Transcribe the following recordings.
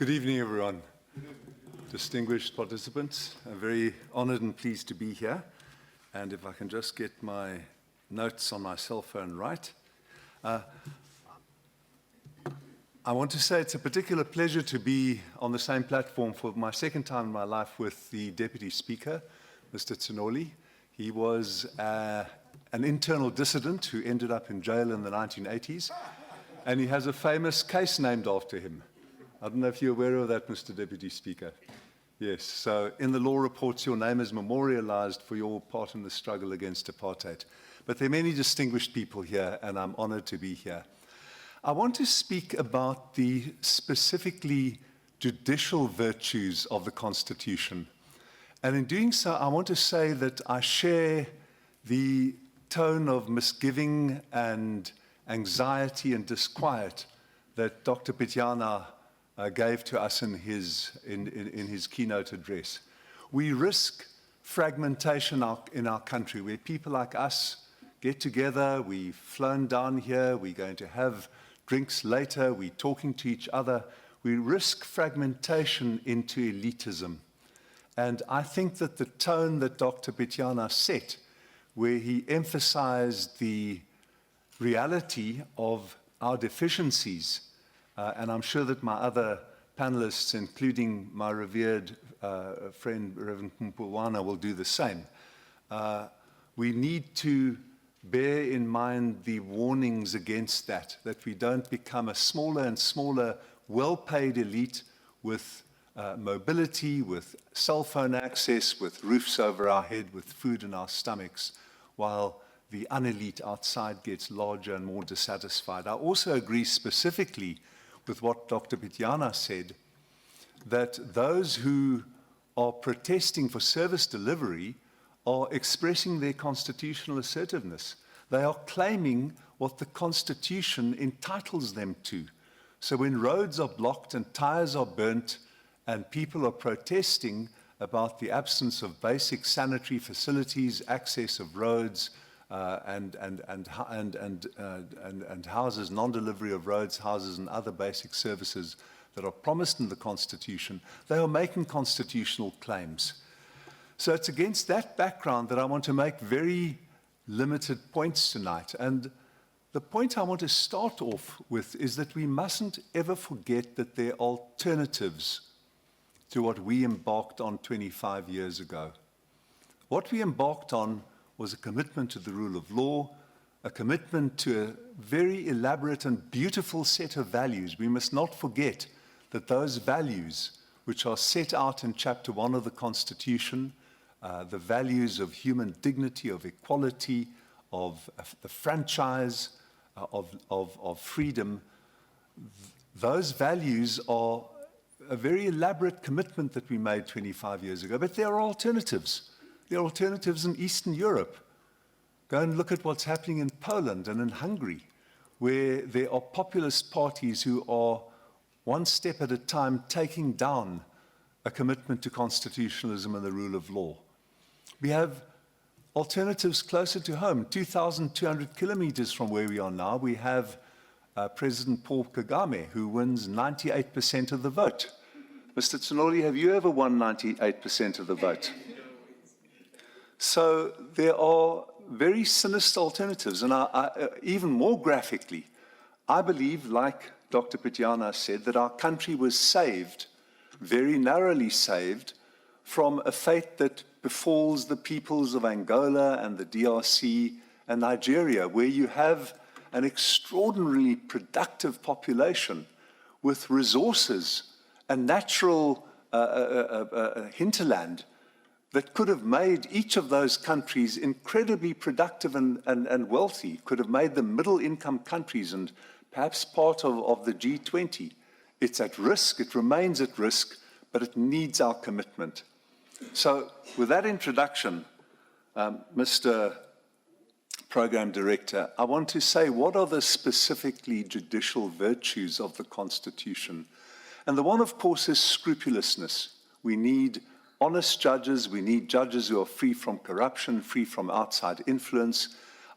Good evening, everyone. Distinguished participants, I'm very honored and pleased to be here. And if I can just get my notes on my cell phone right. I want to say it's a particular pleasure to be on the same platform for my second time in my life with the Deputy Speaker, Mr. Tsinoli. He was an internal dissident who ended up in jail in the 1980s, and he has a famous case named after him. I don't know if you're aware of that, Mr. Deputy Speaker. Yes, so in the law reports, your name is memorialized for your part in the struggle against apartheid. But there are many distinguished people here, and I'm honored to be here. I want to speak about the specifically judicial virtues of the Constitution. And in doing so, I want to say that I share the tone of misgiving and anxiety and disquiet that Dr. Pityana gave to us in his keynote address. We risk fragmentation in our country, where people like us get together, we've flown down here, we're going to have drinks later, we're talking to each other. We risk fragmentation into elitism. And I think that the tone that Dr. Pityana set, where he emphasized the reality of our deficiencies, and I'm sure that my other panelists, including my revered friend Reverend Mpulwana, will do the same. We need to bear in mind the warnings against that we don't become a smaller and smaller, well-paid elite with mobility, with cell phone access, with roofs over our head, with food in our stomachs, while the unelite outside gets larger and more dissatisfied. I also agree specifically with what Dr. Pityana said, that those who are protesting for service delivery are expressing their constitutional assertiveness. They are claiming what the Constitution entitles them to. So when roads are blocked and tires are burnt and people are protesting about the absence of basic sanitary facilities, access of roads, and houses, non-delivery of roads, houses, and other basic services that are promised in the Constitution, they are making constitutional claims. So it's against that background that I want to make very limited points tonight. And the point I want to start off with is that we mustn't ever forget that there are alternatives to what we embarked on 25 years ago. What we embarked on was a commitment to the rule of law, a commitment to a very elaborate and beautiful set of values. We must not forget that those values, which are set out in Chapter 1 of the Constitution, the values of human dignity, of equality, of the franchise, of freedom, those values are a very elaborate commitment that we made 25 years ago. But there are alternatives. There are alternatives in Eastern Europe. Go and look at what's happening in Poland and in Hungary, where there are populist parties who are one step at a time taking down a commitment to constitutionalism and the rule of law. We have alternatives closer to home. 2,200 kilometers from where we are now, we have President Paul Kagame, who wins 98% of the vote. Mr. Tsinoli, have you ever won 98% of the vote? So there are very sinister alternatives, and even more graphically, I believe, like Dr. Pityana said, that our country was saved, very narrowly saved, from a fate that befalls the peoples of Angola and the DRC and Nigeria, where you have an extraordinarily productive population with resources and natural hinterland that could have made each of those countries incredibly productive and wealthy, could have made them middle-income countries and perhaps part of the G20. It's at risk, it remains at risk, but it needs our commitment. So with that introduction, Mr. Program Director, I want to say what are the specifically judicial virtues of the Constitution? And the one, of course, is scrupulousness. We need honest judges, we need judges who are free from corruption, free from outside influence.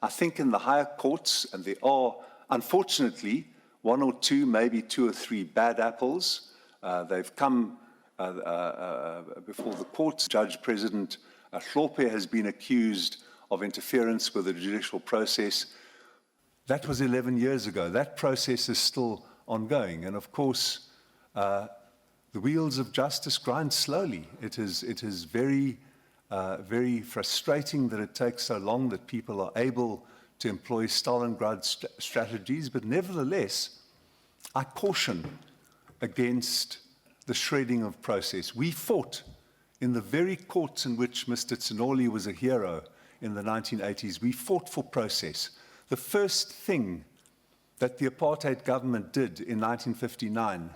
I think in the higher courts, and there are, unfortunately, one or two, maybe two or three bad apples, They've come before the courts. Judge President Hlophe has been accused of interference with the judicial process. That was 11 years ago. That process is still ongoing. And of course, the wheels of justice grind slowly. It is very, very frustrating that it takes so long, that people are able to employ Stalingrad strategies. But nevertheless, I caution against the shredding of process. We fought in the very courts in which Mr. Tsinoli was a hero in the 1980s. We fought for process. The first thing that the apartheid government did in 1959,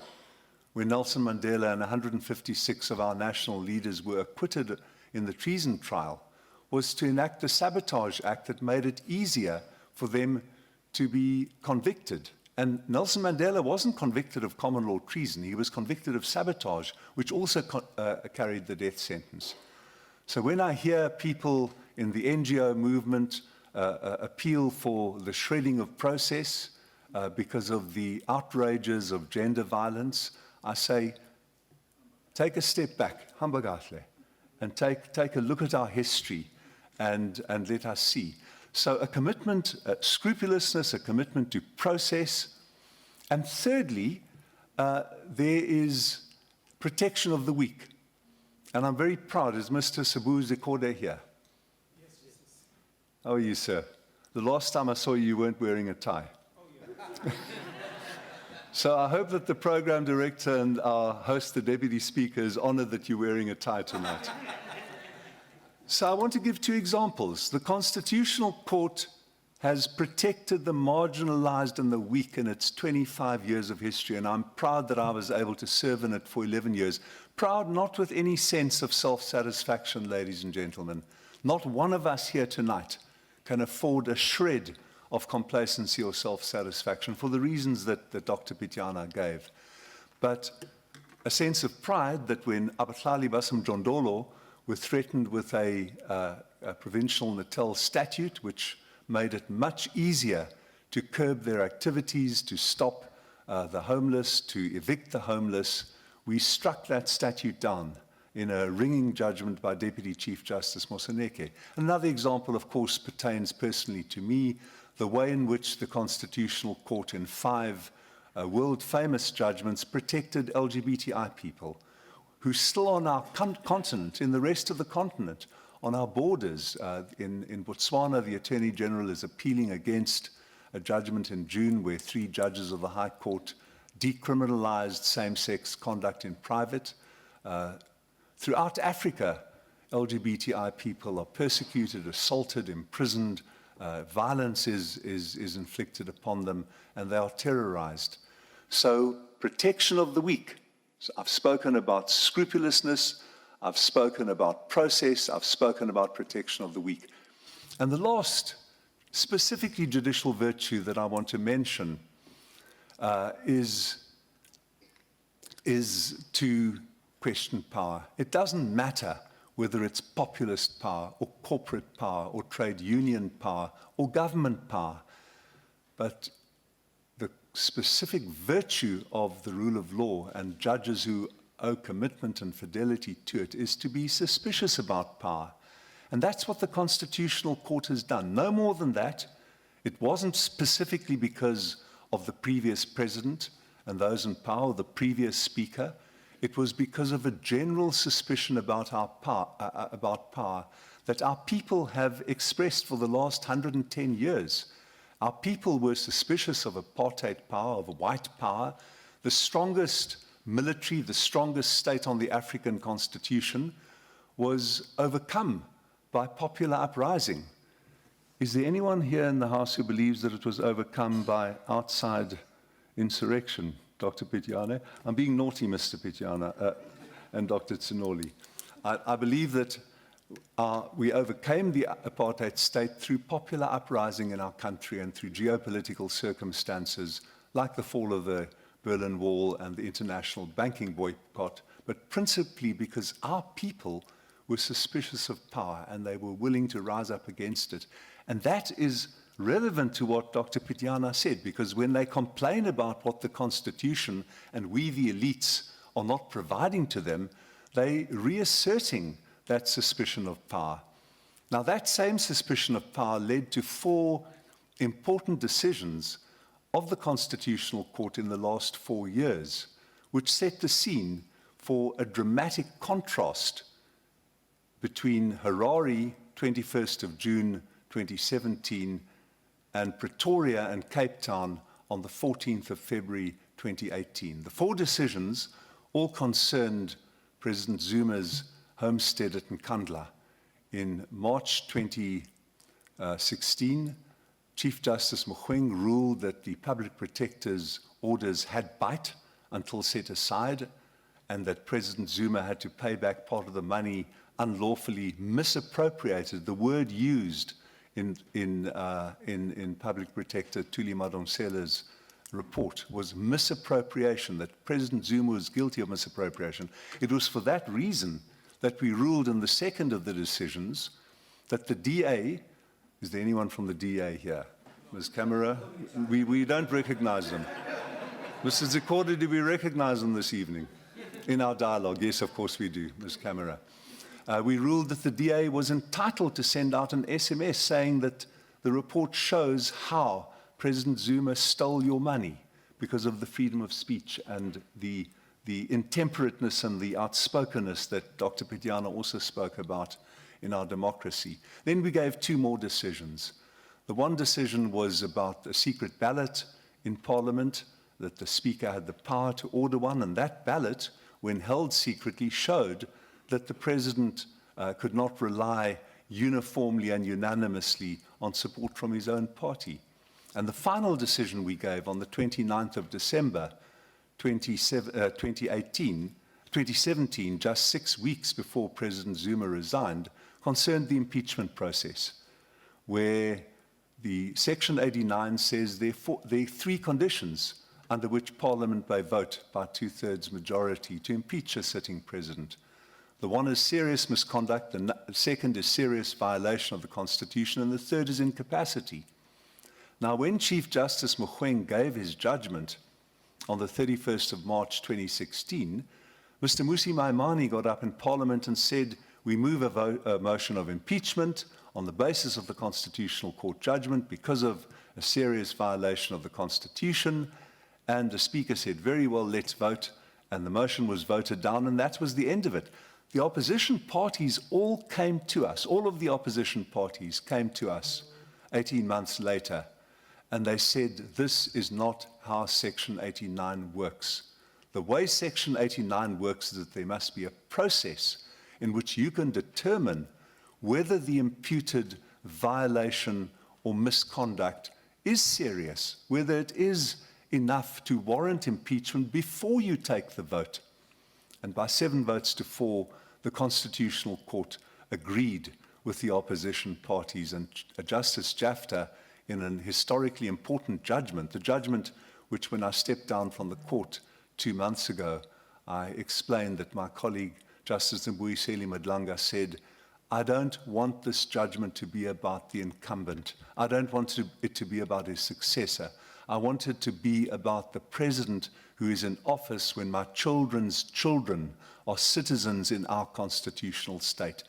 when Nelson Mandela and 156 of our national leaders were acquitted in the treason trial, was to enact a sabotage act that made it easier for them to be convicted. And Nelson Mandela wasn't convicted of common law treason. He was convicted of sabotage, which also carried the death sentence. So when I hear people in the NGO movement appeal for the shredding of process because of the outrages of gender violence, I say, take a step back, hambagahle, and take a look at our history and let us see. So a commitment, scrupulousness, a commitment to process. And thirdly, there is protection of the weak. And I'm very proud, is Mr. Sabu Zekode here? Yes. How are you, sir? The last time I saw you, you weren't wearing a tie. Oh, yeah. So I hope that the program director and our host, the deputy speaker, is honored that you're wearing a tie tonight. So I want to give two examples. The Constitutional Court has protected the marginalized and the weak in its 25 years of history, and I'm proud that I was able to serve in it for 11 years. Proud not with any sense of self-satisfaction, ladies and gentlemen. Not one of us here tonight can afford a shred of complacency or self-satisfaction for the reasons that Dr. Pityana gave. But a sense of pride that when Abahlali Basamjondolo were threatened with a provincial Natal statute, which made it much easier to curb their activities, to stop the homeless, to evict the homeless, we struck that statute down in a ringing judgment by Deputy Chief Justice Moseneke. Another example, of course, pertains personally to me, the way in which the Constitutional Court in 5 world-famous judgments protected LGBTI people who still on our continent, in the rest of the continent, on our borders. In Botswana, the Attorney General is appealing against a judgment in June where 3 judges of the High Court decriminalized same-sex conduct in private. Throughout Africa, LGBTI people are persecuted, assaulted, imprisoned. Violence is inflicted upon them, and they are terrorized. So protection of the weak. So I've spoken about scrupulousness, I've spoken about process, I've spoken about protection of the weak. And the last, specifically judicial virtue that I want to mention is to question power. It doesn't matter whether it's populist power or corporate power or trade union power or government power, but the specific virtue of the rule of law and judges who owe commitment and fidelity to it is to be suspicious about power. And that's what the Constitutional Court has done. No more than that. It wasn't specifically because of the previous president and those in power, the previous speaker. It was because of a general suspicion about our power that our people have expressed for the last 110 years. Our people were suspicious of apartheid power, of white power. The strongest military, the strongest state on the African constitution was overcome by popular uprising. Is there anyone here in the House who believes that it was overcome by outside insurrection? Dr. Pityana? I'm being naughty, Mr. Pityana, and Dr. Tsinoli. I believe that we overcame the apartheid state through popular uprising in our country and through geopolitical circumstances like the fall of the Berlin Wall and the international banking boycott, but principally because our people were suspicious of power and they were willing to rise up against it. And that is relevant to what Dr. Pityana said, because when they complain about what the Constitution and we, the elites, are not providing to them, they're reasserting that suspicion of power. Now, that same suspicion of power led to 4 important decisions of the Constitutional Court in the last 4 years, which set the scene for a dramatic contrast between Harare, 21st of June 2017, and Pretoria and Cape Town on the 14th of February 2018. The 4 decisions all concerned President Zuma's homestead at Nkandla. In March 2016, Chief Justice Mogoeng ruled that the Public Protector's orders had bite until set aside, and that President Zuma had to pay back part of the money unlawfully misappropriated. The word used in Public Protector Thuli Madonsela's report was misappropriation, that President Zuma was guilty of misappropriation. It was for that reason that we ruled in the second of the decisions that the DA, is there anyone from the DA here? Ms. Camera? We don't recognize them. Mr. Zikode, do we recognize them this evening in our dialogue? Yes, of course we do, Ms. Camera. We ruled that the DA was entitled to send out an SMS saying that the report shows how President Zuma stole your money because of the freedom of speech and the intemperateness and the outspokenness that Dr. Pityana also spoke about in our democracy. Then we gave 2 more decisions. The one decision was about a secret ballot in Parliament, that the Speaker had the power to order one, and that ballot, when held secretly, showed that the President could not rely uniformly and unanimously on support from his own party. And the final decision we gave on the 29th of December 2017, just 6 weeks before President Zuma resigned, concerned the impeachment process, where the Section 89 says there are 3 conditions under which Parliament may vote by 2/3 majority to impeach a sitting president. The one is serious misconduct, the second is serious violation of the Constitution, and the third is incapacity. Now, when Chief Justice Mogoeng gave his judgment on the 31st of March 2016, Mr. Musi Maimane got up in Parliament and said, we move a motion of impeachment on the basis of the Constitutional Court judgment because of a serious violation of the Constitution. And the Speaker said, very well, let's vote. And the motion was voted down, and that was the end of it. The opposition parties all came to us, all of the opposition parties came to us 18 months later, and they said, this is not how Section 89 works. The way Section 89 works is that there must be a process in which you can determine whether the imputed violation or misconduct is serious, whether it is enough to warrant impeachment before you take the vote. And by 7 votes to 4, the Constitutional Court agreed with the opposition parties, and Justice Jafta, in an historically important judgment, the judgment which, when I stepped down from the court 2 months ago, I explained that my colleague, Justice Mbuyiseli Madlanga, said, I don't want this judgment to be about the incumbent. I don't want it to be about his successor. I want it to be about the president who is in office when my children's children are citizens in our constitutional state.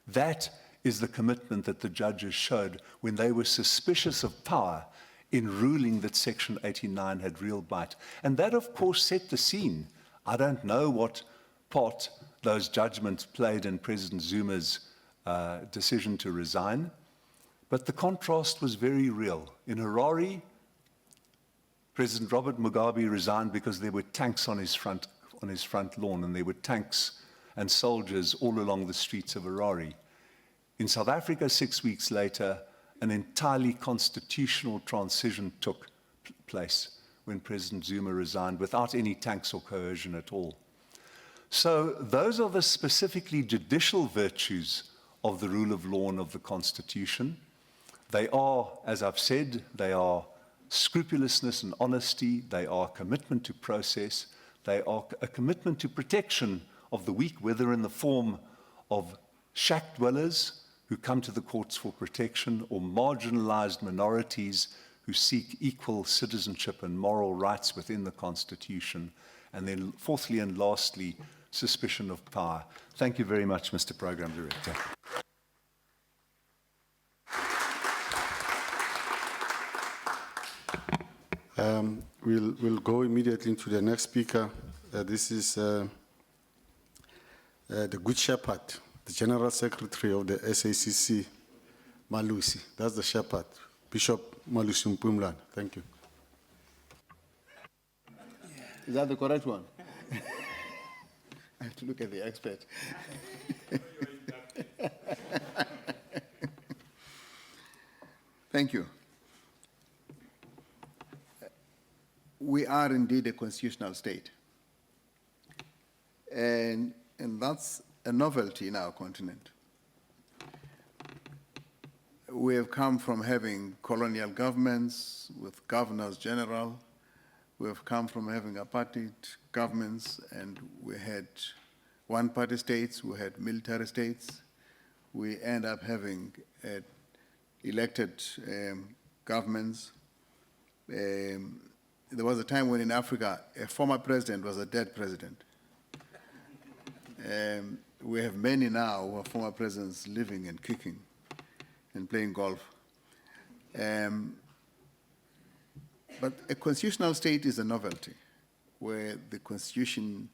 That is the commitment that the judges showed when they were suspicious of power in ruling that Section 89 had real bite. And that, of course, set the scene. I don't know what part those judgments played in President Zuma's decision to resign, but the contrast was very real. In Harare, President Robert Mugabe resigned because there were tanks on his front lawn, and there were tanks and soldiers all along the streets of Harare. In South Africa, 6 weeks later, an entirely constitutional transition took place when President Zuma resigned without any tanks or coercion at all. So those are the specifically judicial virtues of the rule of law and of the Constitution. They are, as I've said, they are scrupulousness and honesty, they are commitment to process, they are a commitment to protection of the weak, whether in the form of shack dwellers who come to the courts for protection, or marginalized minorities who seek equal citizenship and moral rights within the Constitution, and then fourthly and lastly, suspicion of power. Thank you very much, Mr. Program Director. We'll go immediately into the next speaker. This is the Good Shepherd, the General Secretary of the SACC, Malusi. That's the shepherd, Bishop Malusi Mpumlan. Thank you. Is that the correct one? I have to look at the expert. Thank you. We are indeed a constitutional state. And that's a novelty in our continent. We have come from having colonial governments with governors general. We have come from having apartheid governments, and we had one-party states, we had military states. We end up having elected governments. There was a time when in Africa, a former president was a dead president. We have many now who are former presidents living and kicking and playing golf. But a constitutional state is a novelty, where the Constitution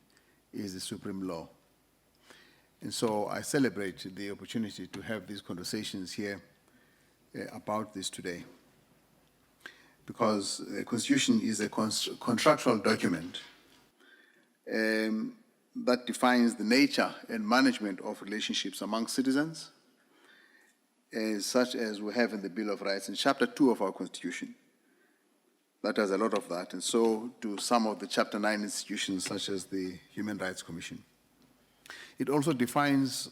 is the supreme law. And so I celebrate the opportunity to have these conversations here about this today, because the Constitution is a contractual document that defines the nature and management of relationships among citizens, such as we have in the Bill of Rights in Chapter 2 of our Constitution. That has a lot of that, and so do some of the Chapter 9 institutions, such as the Human Rights Commission. It also defines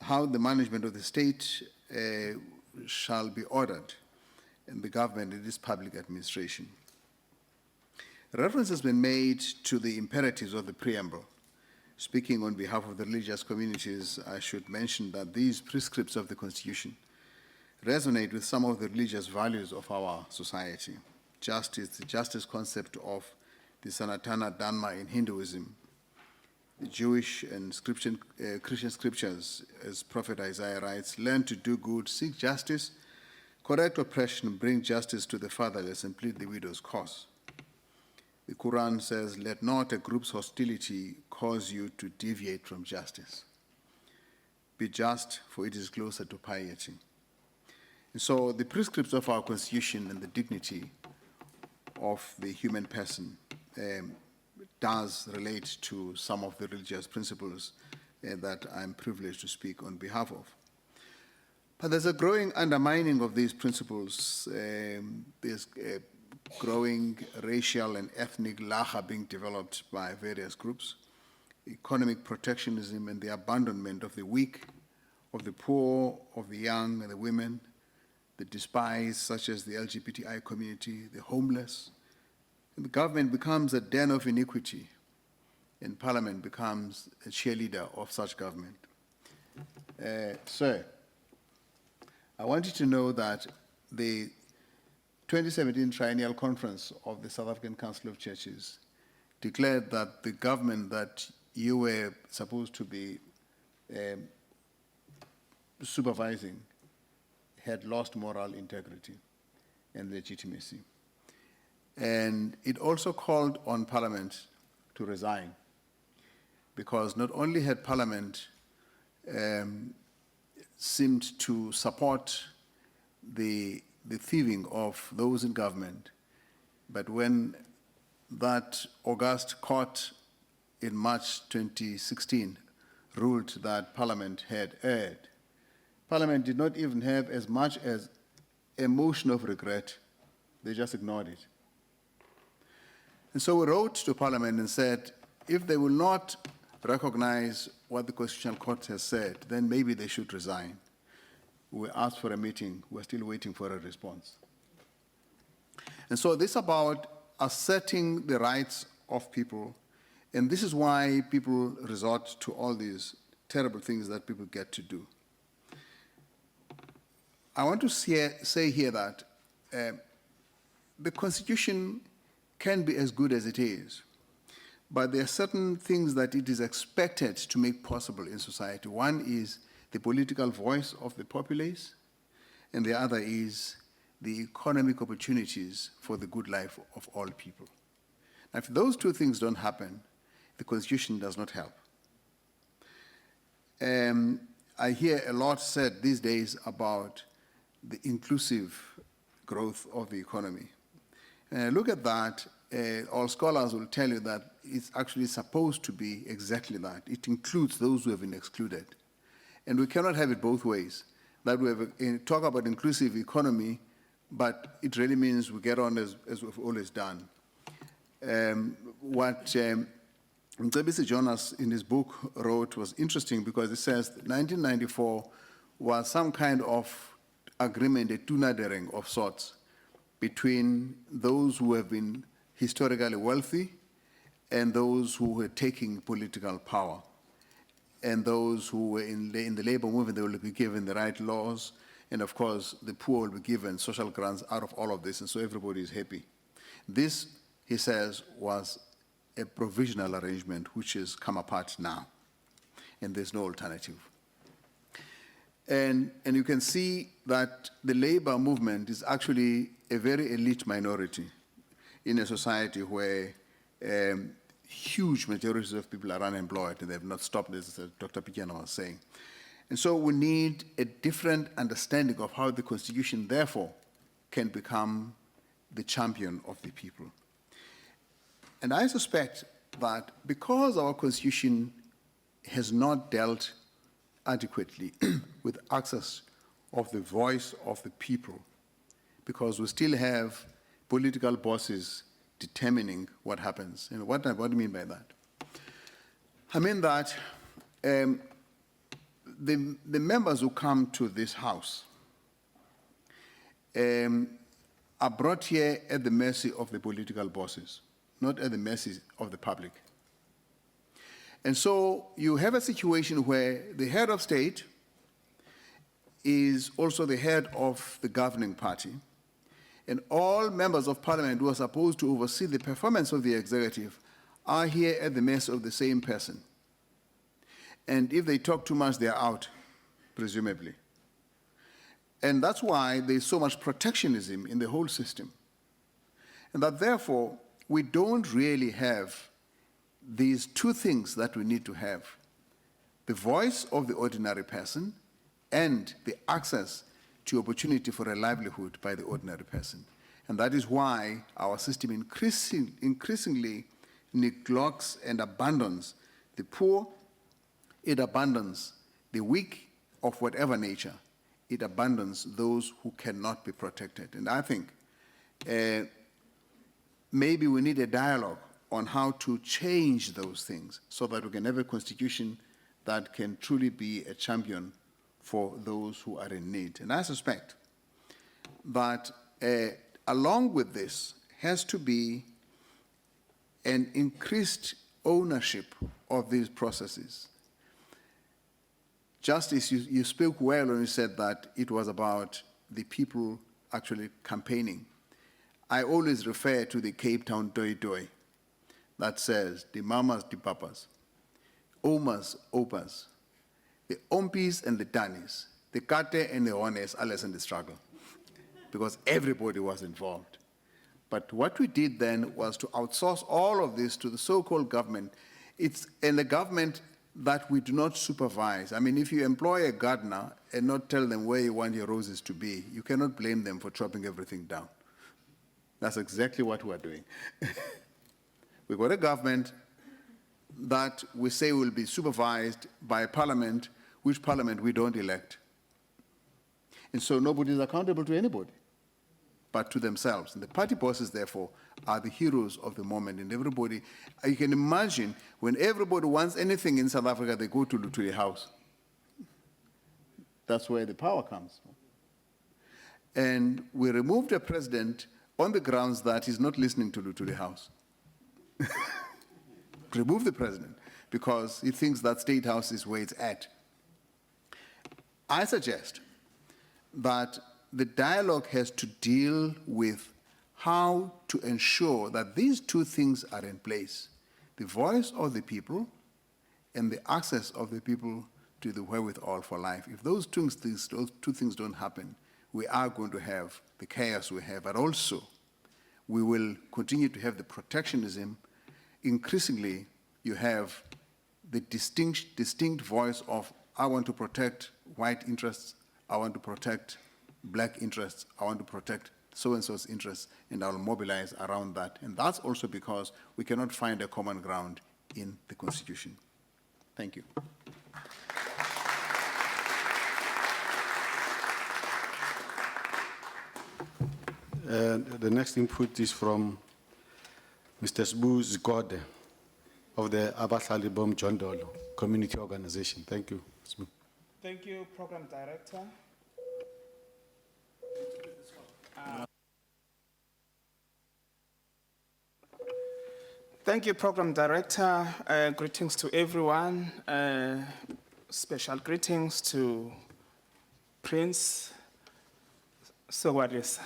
how the management of the state shall be ordered in the government and its public administration. Reference has been made to the imperatives of the preamble. Speaking on behalf of the religious communities, I should mention that these prescripts of the Constitution resonate with some of the religious values of our society. Justice, the justice concept of the Sanatana Dharma in Hinduism, the Jewish and Christian scriptures, as Prophet Isaiah writes, learn to do good, seek justice, correct oppression, bring justice to the fatherless, and plead the widow's cause. The Quran says, let not a group's hostility cause you to deviate from justice. Be just, for it is closer to piety. And so the prescripts of our Constitution and the dignity of the human person does relate to some of the religious principles that I'm privileged to speak on behalf of. But there's a growing undermining of these principles. There's a growing racial and ethnic laha being developed by various groups, economic protectionism and the abandonment of the weak, of the poor, of the young and the women, the despised, such as the LGBTI community, the homeless. And the government becomes a den of iniquity, and Parliament becomes a cheerleader of such government. Sir, I want you to know that the 2017 Triennial Conference of the South African Council of Churches declared that the government that you were supposed to be supervising had lost moral integrity and legitimacy. And it also called on Parliament to resign, because not only had Parliament seemed to support the thieving of those in government, but when that august court in March 2016 ruled that Parliament had erred, Parliament did not even have as much as a motion of regret. They just ignored it. And so we wrote to Parliament and said, if they will not recognize what the Constitutional Court has said, then maybe they should resign. We asked for a meeting. We're still waiting for a response. And so this is about asserting the rights of people, and this is why people resort to all these terrible things that people get to do. I want to say here that the Constitution can be as good as it is, but there are certain things that it is expected to make possible in society. One is the political voice of the populace, and the other is the economic opportunities for the good life of all people. Now, if those two things don't happen, the Constitution does not help. I hear a lot said these days about the inclusive growth of the economy. And I look at that, all scholars will tell you that it's actually supposed to be exactly that. It includes those who have been excluded. And we cannot have it both ways. That we have talk about inclusive economy, but it really means we get on as we've always done. What Mcebisi Jonas in his book wrote was interesting because it says that 1994 was some kind of agreement, a tunadering of sorts, between those who have been historically wealthy and those who were taking political power. And those who were in the labor movement, they will be given the right laws, and of course, the poor will be given social grants out of all of this, and so everybody is happy. This, he says, was a provisional arrangement which has come apart now, and there's no alternative. And you can see that the labor movement is actually a very elite minority in a society where huge majorities of people are unemployed and they have not stopped, as Dr. Pikiana was saying. And so we need a different understanding of how the Constitution, therefore, can become the champion of the people. And I suspect that because our Constitution has not dealt adequately with access of the voice of the people, because we still have political bosses determining what happens. And what do I mean by that? I mean that the members who come to this house are brought here at the mercy of the political bosses, not at the mercy of the public. And so you have a situation where the head of state is also the head of the governing party, and all members of parliament who are supposed to oversee the performance of the executive are here at the mercy of the same person. And if they talk too much, they are out, presumably. And that's why there's so much protectionism in the whole system. And that therefore, we don't really have these two things that we need to have: the voice of the ordinary person and the access to opportunity for a livelihood by the ordinary person. And that is why our system increasingly neglects and abandons the poor, it abandons the weak of whatever nature, it abandons those who cannot be protected. And I think maybe we need a dialogue on how to change those things so that we can have a constitution that can truly be a champion for those who are in need. And I suspect that along with this has to be an increased ownership of these processes. Justice, you spoke well when you said that it was about the people actually campaigning. I always refer to the Cape Town Toi that says, the mamas, the papas, omas, opas, the ompis and the tanis, the kate and the ones are less in the struggle, because everybody was involved. But what we did then was to outsource all of this to the so-called government. It's in the government that we do not supervise. I mean, if you employ a gardener and not tell them where you want your roses to be, you cannot blame them for chopping everything down. That's exactly what we're doing. We've got a government that we say will be supervised by a parliament, which parliament we don't elect. And so nobody is accountable to anybody but to themselves. And the party bosses, therefore, are the heroes of the moment. And everybody, you can imagine, when everybody wants anything in South Africa, they go to the house. That's where the power comes from. And we removed a president on the grounds that he's not listening to the house. Remove the president because he thinks that State House is where it's at. I suggest that the dialogue has to deal with how to ensure that these two things are in place: the voice of the people and the access of the people to the wherewithal for life. If those two things don't happen, we are going to have the chaos we have, but also we will continue to have the protectionism. Increasingly, you have the distinct voice of, I want to protect white interests, I want to protect black interests, I want to protect so-and-so's interests, and I'll mobilize around that. And that's also because we cannot find a common ground in the Constitution. Thank you. The next input is from Mr. Sbu Zikode of the Abahlali Bom Jondolo Community Organization. Thank you, Sbu. Thank you, Program Director. Thank you, Program Director. Greetings to everyone. Special greetings to Prince Sogwalis.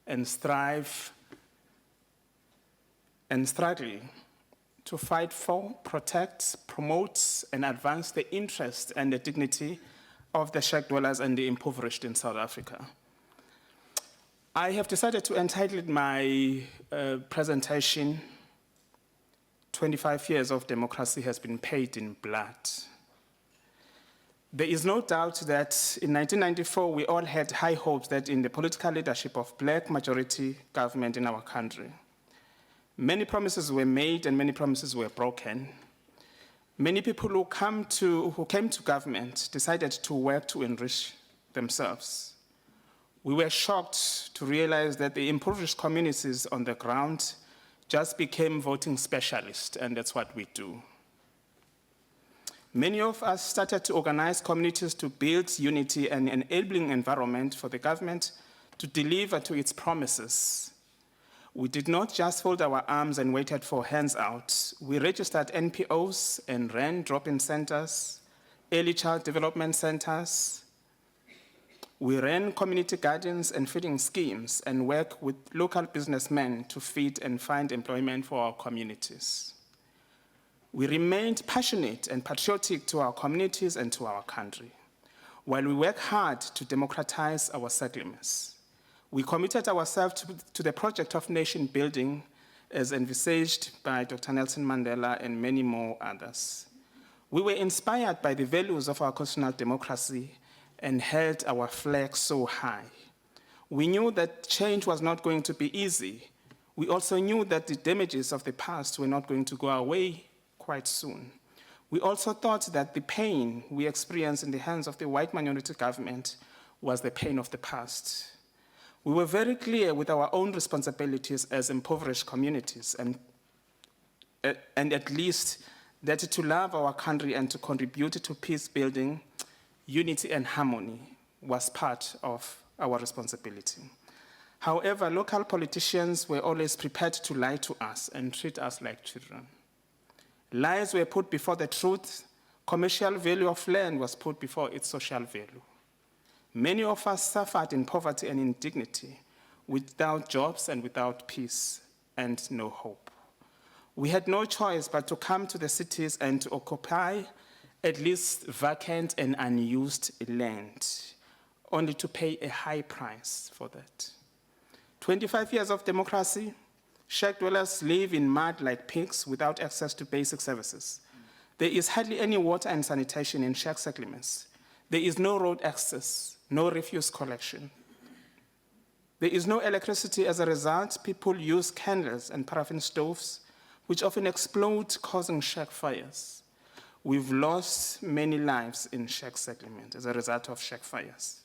And strive and struggle to fight for, protect, promote, and advance the interest and the dignity of the shack dwellers and the impoverished in South Africa. I have decided to entitle my presentation, 25 Years of Democracy Has Been Paid in Blood. There is no doubt that in 1994, we all had high hopes that in the political leadership of black majority government in our country, many promises were made and many promises were broken. Many people who came to government decided to work to enrich themselves. We were shocked to realize that the impoverished communities on the ground just became voting specialists, and that's what we do. Many of us started to organize communities to build unity and an enabling environment for the government to deliver to its promises. We did not just fold our arms and waited for hands out. We registered NPOs and ran drop-in centers, early child development centers. We ran community gardens and feeding schemes and worked with local businessmen to feed and find employment for our communities. We remained passionate and patriotic to our communities and to our country, while we work hard to democratize our settlements. We committed ourselves to the project of nation building as envisaged by Dr. Nelson Mandela and many more others. We were inspired by the values of our constitutional democracy and held our flag so high. We knew that change was not going to be easy. We also knew that the damages of the past were not going to go away quite soon. We also thought that the pain we experienced in the hands of the white minority government was the pain of the past. We were very clear with our own responsibilities as impoverished communities and at least that to love our country and to contribute to peace building, unity and harmony was part of our responsibility. However, local politicians were always prepared to lie to us and treat us like children. Lies were put before the truth. Commercial value of land was put before its social value. Many of us suffered in poverty and indignity, without jobs and without peace and no hope. We had no choice but to come to the cities and to occupy at least vacant and unused land, only to pay a high price for that. 25 years of democracy, shack dwellers live in mud like pigs without access to basic services. There is hardly any water and sanitation in shack settlements. There is no road access, no refuse collection. There is no electricity. As a result, people use candles and paraffin stoves, which often explode, causing shack fires. We've lost many lives in shack settlement as a result of shack fires.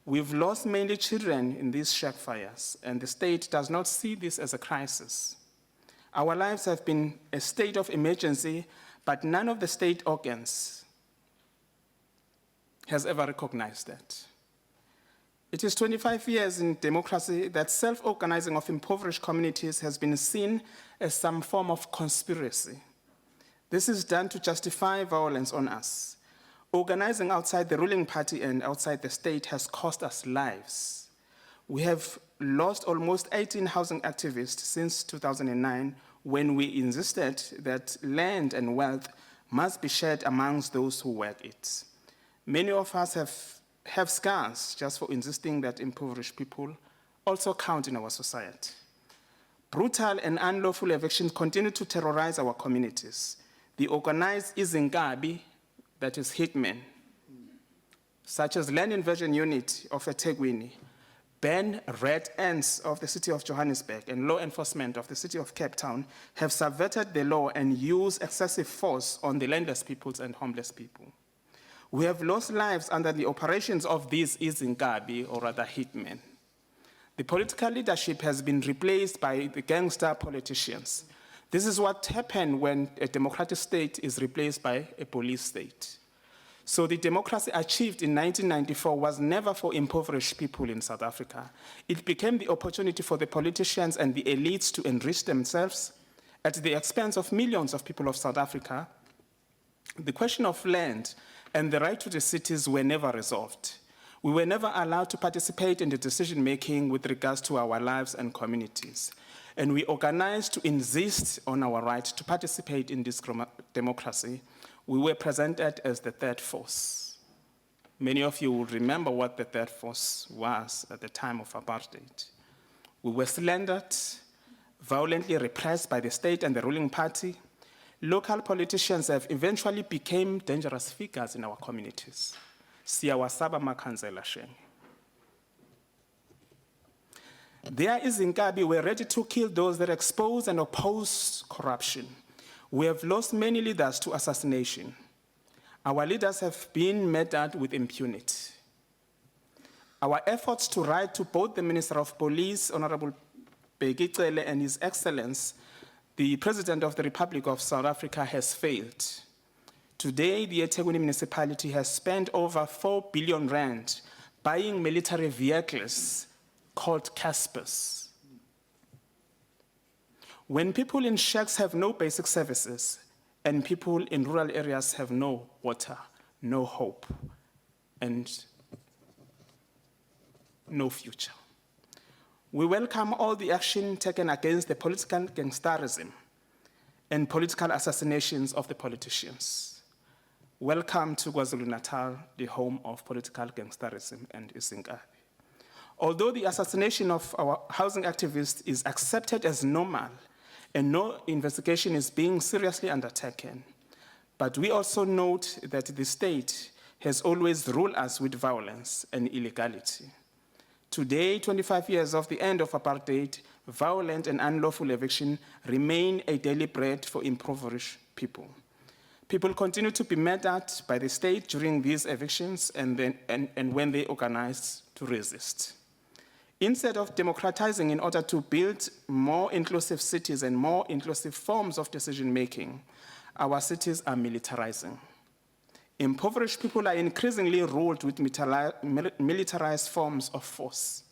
We've lost mainly children in these shack fires, and the state does not see this as a crisis. Our lives have been a state of emergency, but none of the state organs has ever recognized that. It is 25 years in democracy that self-organizing of impoverished communities has been seen as some form of conspiracy. This is done to justify violence on us. Organizing outside the ruling party and outside the state has cost us lives. We have lost almost 18 housing activists since 2009 when we insisted that land and wealth must be shared amongst those who work it. Many of us have scars just for insisting that impoverished people also count in our society. Brutal and unlawful evictions continue to terrorize our communities. The organized izinkabi, that is hitmen, such as Land Inversion Unit of eThekwini, Ben Red Ants of the city of Johannesburg, and law enforcement of the city of Cape Town have subverted the law and used excessive force on the landless peoples and homeless people. We have lost lives under the operations of these izinkabi, or rather hitmen. The political leadership has been replaced by the gangster politicians. This is what happened when a democratic state is replaced by a police state. So the democracy achieved in 1994 was never for impoverished people in South Africa. It became the opportunity for the politicians and the elites to enrich themselves at the expense of millions of people of South Africa. The question of land and the right to the cities were never resolved. We were never allowed to participate in the decision-making with regards to our lives and communities. And we organized to insist on our right to participate in this democracy. We were presented as the third force. Many of you will remember what the third force was at the time of apartheid. We were slandered, violently repressed by the state and the ruling party. Local politicians have eventually become dangerous figures in our communities. Siyawasaba makhansela shenge. There izinkabi were ready to kill those that expose and oppose corruption. We have lost many leaders to assassination. Our leaders have been murdered with impunity. Our efforts to write to both the Minister of Police, Honorable Bheki Cele, and His Excellence, the President of the Republic of South Africa, has failed. Today, the eThekwini municipality has spent over 4 billion rand buying military vehicles called Caspers. When people in shacks have no basic services and people in rural areas have no water, no hope, and no future. We welcome all the action taken against the political gangsterism and political assassinations of the politicians. Welcome to KwaZulu-Natal, the home of political gangsterism and izinkabi. Although the assassination of our housing activists is accepted as normal and no investigation is being seriously undertaken, but we also note that the state has always ruled us with violence and illegality. Today, 25 years of the end of apartheid, violent and unlawful eviction remain a daily bread for impoverished people. People continue to be murdered by the state during these evictions and when they organize to resist. Instead of democratizing in order to build more inclusive cities and more inclusive forms of decision-making, our cities are militarizing. Impoverished people are increasingly ruled with militarized forms of force.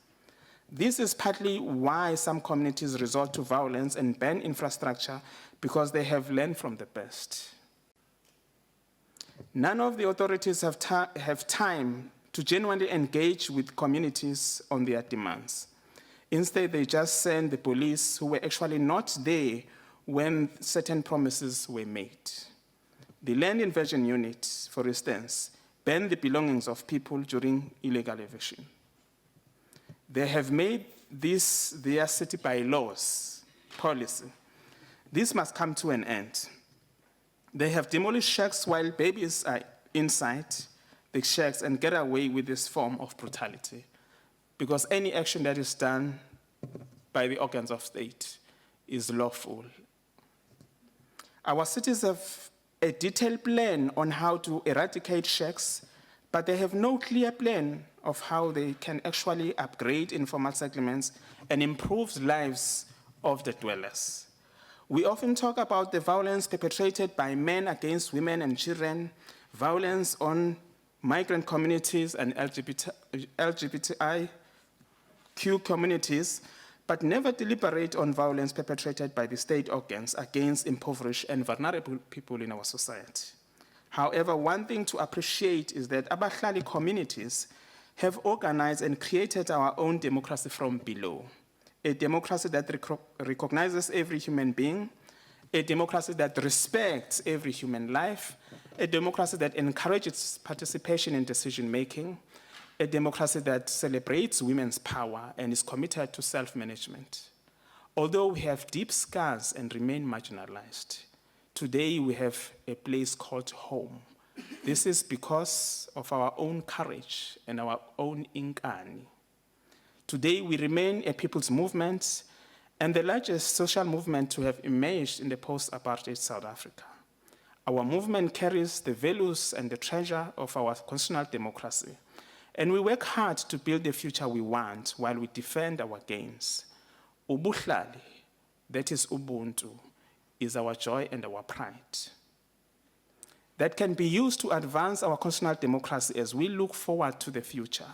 This is partly why some communities resort to violence and ban infrastructure, because they have learned from the best. None of the authorities have time to genuinely engage with communities on their demands. Instead, they just send the police, who were actually not there when certain promises were made. The Land Inversion Unit, for instance, banned the belongings of people during illegal eviction. They have made this their city bylaws policy. This must come to an end. They have demolished shacks while babies are inside the shacks and get away with this form of brutality, because any action that is done by the organs of state is lawful. Our cities have a detailed plan on how to eradicate shacks, but they have no clear plan of how they can actually upgrade informal settlements and improve the lives of the dwellers. We often talk about the violence perpetrated by men against women and children, violence on migrant communities and LGBTIQ communities, but never deliberate on violence perpetrated by the state organs against impoverished and vulnerable people in our society. However, one thing to appreciate is that Abahlali communities have organized and created our own democracy from below. A democracy that recognizes every human being, a democracy that respects every human life, a democracy that encourages participation in decision-making, a democracy that celebrates women's power and is committed to self-management. Although we have deep scars and remain marginalized, today we have a place called home. This is because of our own courage and our own inkani. Today we remain a people's movement and the largest social movement to have emerged in the post-apartheid South Africa. Our movement carries the values and the treasure of our constitutional democracy, and we work hard to build the future we want while we defend our gains. Ubuhlali, that is Ubuntu, is our joy and our pride. That can be used to advance our constitutional democracy as we look forward to the future.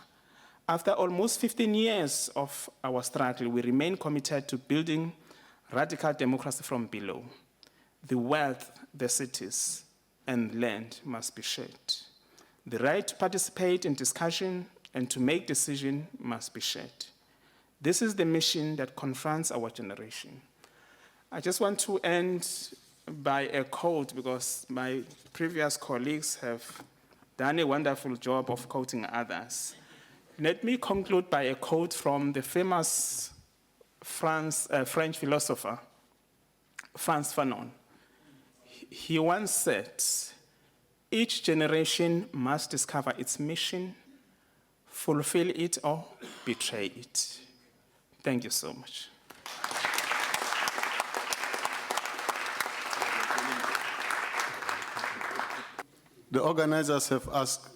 After almost 15 years of our struggle, we remain committed to building radical democracy from below. The wealth, the cities, and land must be shared. The right to participate in discussion and to make decisions must be shared. This is the mission that confronts our generation. I just want to end by a quote because my previous colleagues have done a wonderful job of quoting others. Let me conclude by a quote from the famous French philosopher, Frantz Fanon. He once said, "Each generation must discover its mission, fulfill it or betray it." Thank you so much. The organizers have asked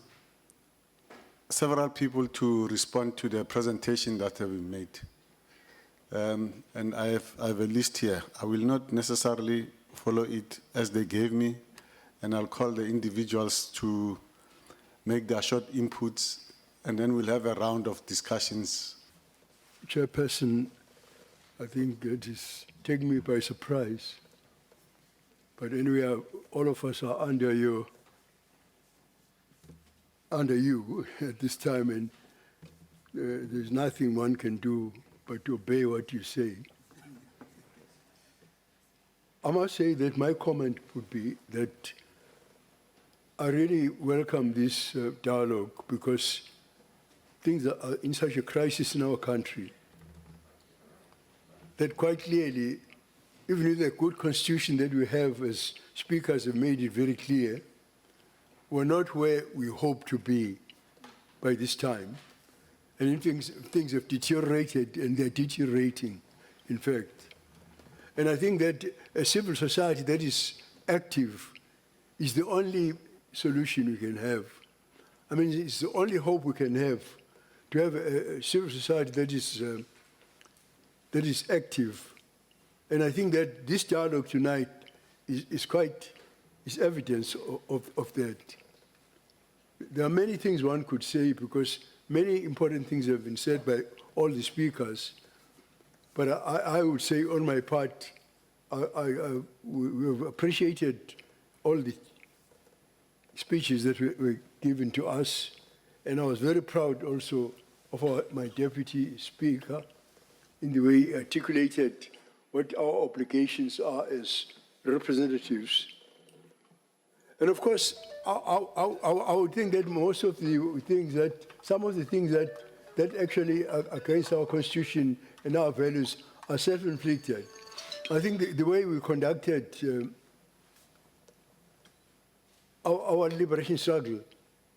several people to respond to the presentation that have been made. And I have a list here. I will not necessarily follow it as they gave me, and I'll call the individuals to make their short inputs, and then we'll have a round of discussions. Chairperson, I think it is taking me by surprise. But anyway, all of us are under you at this time, and there's nothing one can do but to obey what you say. I must say that my comment would be that I really welcome this dialogue because things are in such a crisis in our country that quite clearly, even with the good constitution that we have, as speakers have made it very clear, we're not where we hope to be by this time. And things have deteriorated, and they're deteriorating, in fact. And I think that a civil society that is active is the only solution we can have. I mean, it's the only hope we can have, to have a civil society that is active. And I think that this dialogue tonight is evidence of that. There are many things one could say because many important things have been said by all the speakers. But I would say on my part, we've appreciated all the speeches that were given to us. And I was very proud also of my deputy speaker in the way he articulated what our obligations are as representatives. And of course, I would think that most of the things some of the things that actually are against our constitution and our values are self-inflicted. I think the way we conducted our liberation struggle,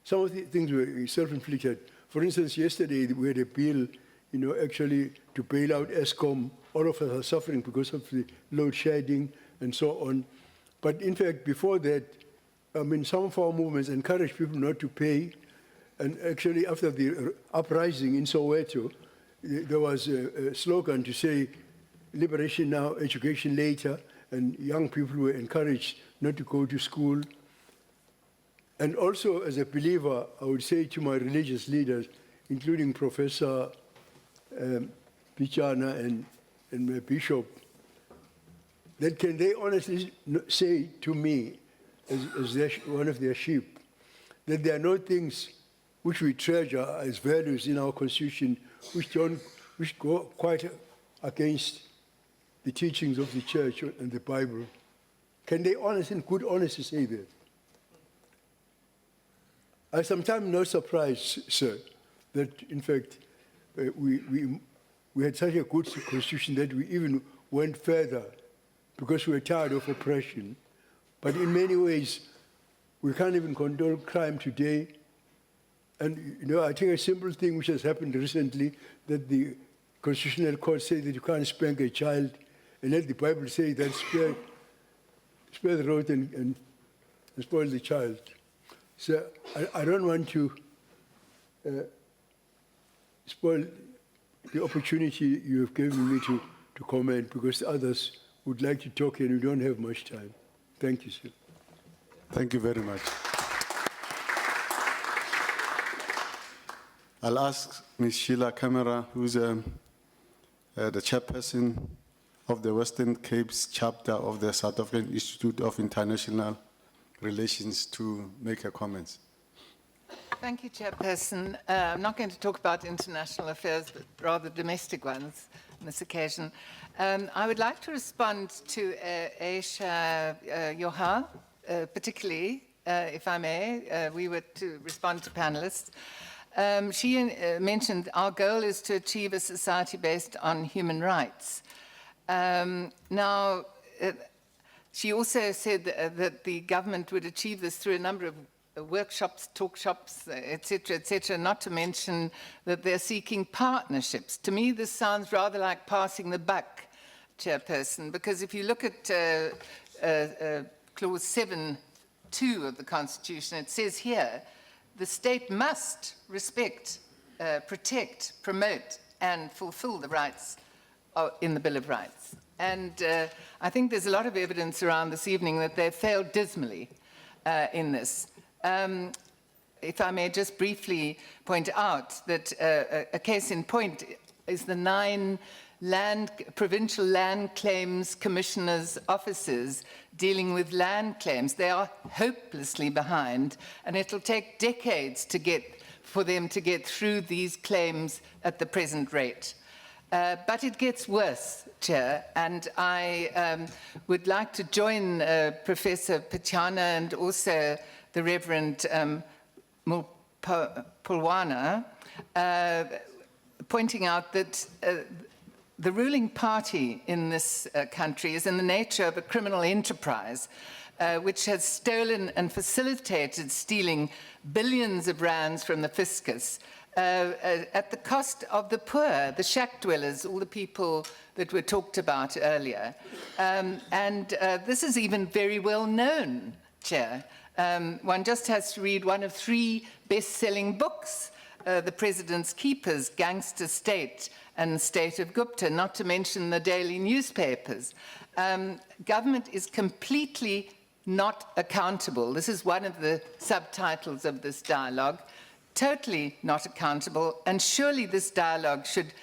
some of the things were self-inflicted. For instance, yesterday we had a bill, actually to bail out ESCOM. All of us are suffering because of the load shedding and so on. But in fact, before that, I mean, some of our movements encourage people not to pay. And actually, after the uprising in Soweto, there was a slogan to say, liberation now, education later, and young people were encouraged not to go to school. And also, as a believer, I would say to my religious leaders, including Professor Pichana and my bishop, that can they honestly say to me, as one of their sheep, that there are no things which we treasure as values in our constitution which go quite against the teachings of the church and the Bible. Can they honestly, in good honesty, say that? I'm sometimes not surprised, sir, that in fact we had such a good constitution that we even went further because we were tired of oppression. But in many ways, we can't even condone crime today. And you know, I think a simple thing which has happened recently, that the Constitutional Court said that you can't spank a child, and let the Bible say that spare the rod and spoil the child. So I don't want to spoil the opportunity you have given me to comment, because others would like to talk and we don't have much time. Thank you, sir. Thank you very much. I'll ask Ms. Sheila Camera, who's the chairperson of the Western Cape's chapter of the South African Institute of International Relations, to make her comments. Thank you, Chairperson. I'm not going to talk about international affairs, but rather domestic ones on this occasion. I would like to respond to Aisha Yoha, particularly, if I may. We were to respond to panelists. She mentioned our goal is to achieve a society based on human rights. She also said that the government would achieve this through a number of workshops, talk shops, etc., not to mention that they're seeking partnerships. To me, this sounds rather like passing the buck, Chairperson, because if you look at Clause 7.2 of the Constitution, it says here, the state must respect, protect, promote, and fulfill the rights in the Bill of Rights. And I think there's a lot of evidence around this evening that they've failed dismally in this. If I may just briefly point out that a case in point is the 9 provincial land claims commissioners' offices dealing with land claims. They are hopelessly behind, and it'll take decades for them to get through these claims at the present rate. But it gets worse, Chair, and I would like to join Professor Pichana and also the Reverend Pulwana, pointing out that the ruling party in this country is in the nature of a criminal enterprise, which has stolen and facilitated stealing billions of rands from the fiscus at the cost of the poor, the shack dwellers, all the people that were talked about earlier. This is even very well known, Chair. One just has to read one of 3 best-selling books, The President's Keepers, Gangster State, and State of Gupta, not to mention the daily newspapers. Government is completely not accountable. This is one of the subtitles of this dialogue. Totally not accountable, and surely this dialogue should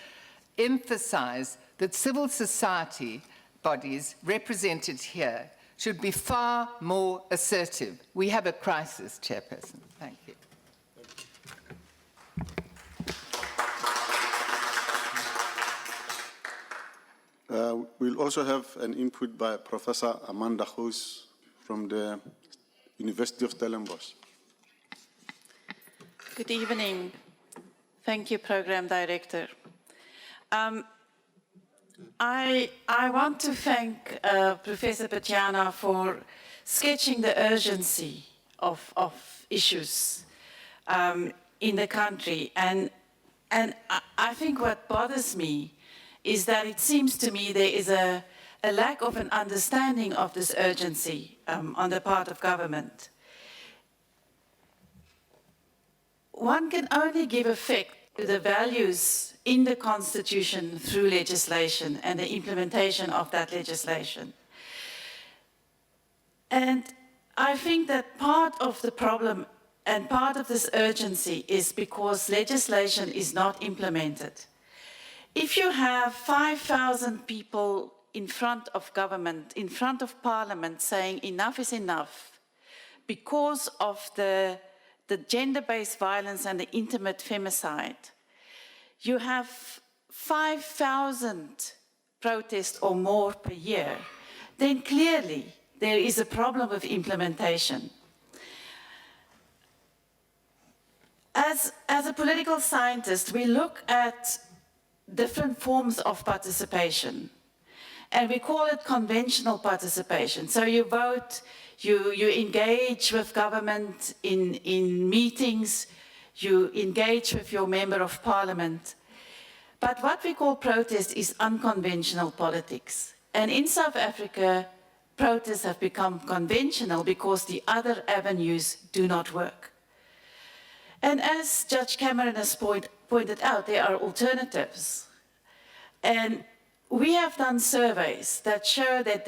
emphasize that civil society bodies represented here should be far more assertive. We have a crisis, Chairperson. Thank you. We'll also have an input by Professor Amanda Hoos from the University of Stellenbosch. Good evening. Thank you, Program Director. I want to thank Professor Pichana for sketching the urgency of issues in the country. And I think what bothers me is that it seems to me there is a lack of an understanding of this urgency on the part of government. One can only give effect to the values in the Constitution through legislation and the implementation of that legislation. And I think that part of the problem and part of this urgency is because legislation is not implemented. If you have 5,000 people in front of government, in front of parliament saying enough is enough because of the gender-based violence and the intimate femicide, you have 5,000 protests or more per year, then clearly there is a problem with implementation. As a political scientist, we look at different forms of participation, and we call it conventional participation. So you vote, you engage with government in meetings, you engage with your member of parliament. But what we call protest is unconventional politics. And in South Africa, protests have become conventional because the other avenues do not work. And as Judge Cameron has pointed out, there are alternatives. And we have done surveys that show that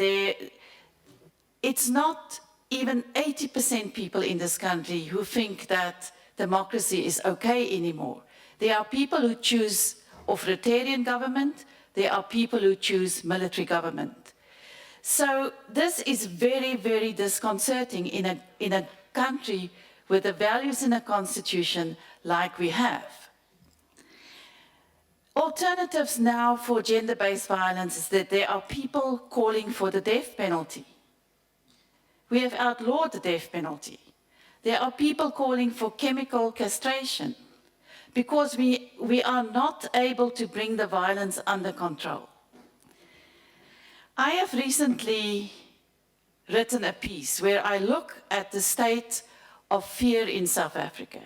it's not even 80% people in this country who think that democracy is okay anymore. There are people who choose authoritarian government, there are people who choose military government. So this is very, very disconcerting in a country with the values in a constitution like we have. Alternatives now for gender-based violence is that there are people calling for the death penalty. We have outlawed the death penalty. There are people calling for chemical castration because we are not able to bring the violence under control. I have recently written a piece where I look at the state of fear in South Africa.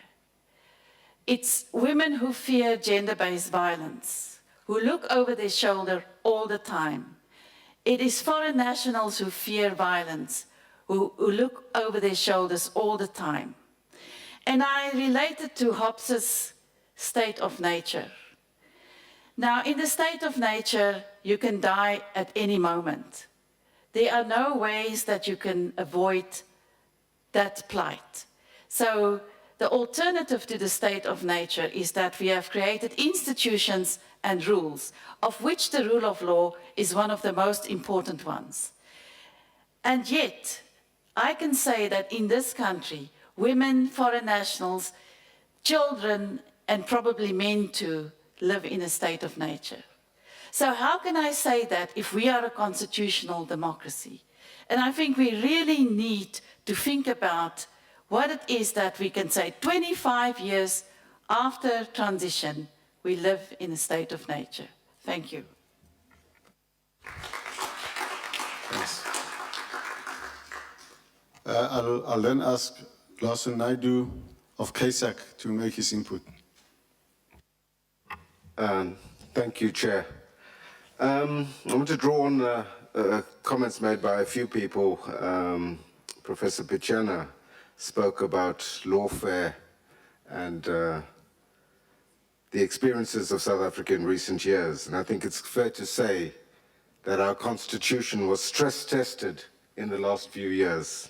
It's women who fear gender-based violence, who look over their shoulder all the time. It is foreign nationals who fear violence, who look over their shoulders all the time. And I related to Hobbes's state of nature. Now, in the state of nature, you can die at any moment. There are no ways that you can avoid that plight. So the alternative to the state of nature is that we have created institutions and rules, of which the rule of law is one of the most important ones. And yet, I can say that in this country, women, foreign nationals, children, and probably men too, live in a state of nature. So how can I say that if we are a constitutional democracy? And I think we really need to think about what it is that we can say 25 years after transition, we live in a state of nature. Thank you. Thanks. I'll then ask Lawson Naidu of KSAC to make his input. Thank you, Chair. I want to draw on comments made by a few people. Professor Pichana spoke about lawfare and the experiences of South Africa in recent years. And I think it's fair to say that our constitution was stress-tested in the last few years.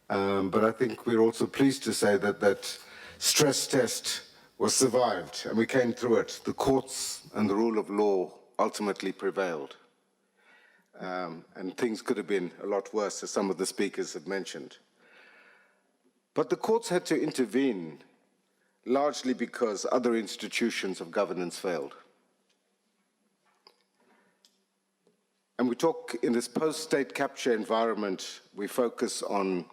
But I think we're also pleased to say that that stress test was survived, and we came through it. The courts and the rule of law ultimately prevailed. And things could have been a lot worse, as some of the speakers have mentioned. But the courts had to intervene largely because other institutions of governance failed. And we talk in this post-state capture environment, we focus on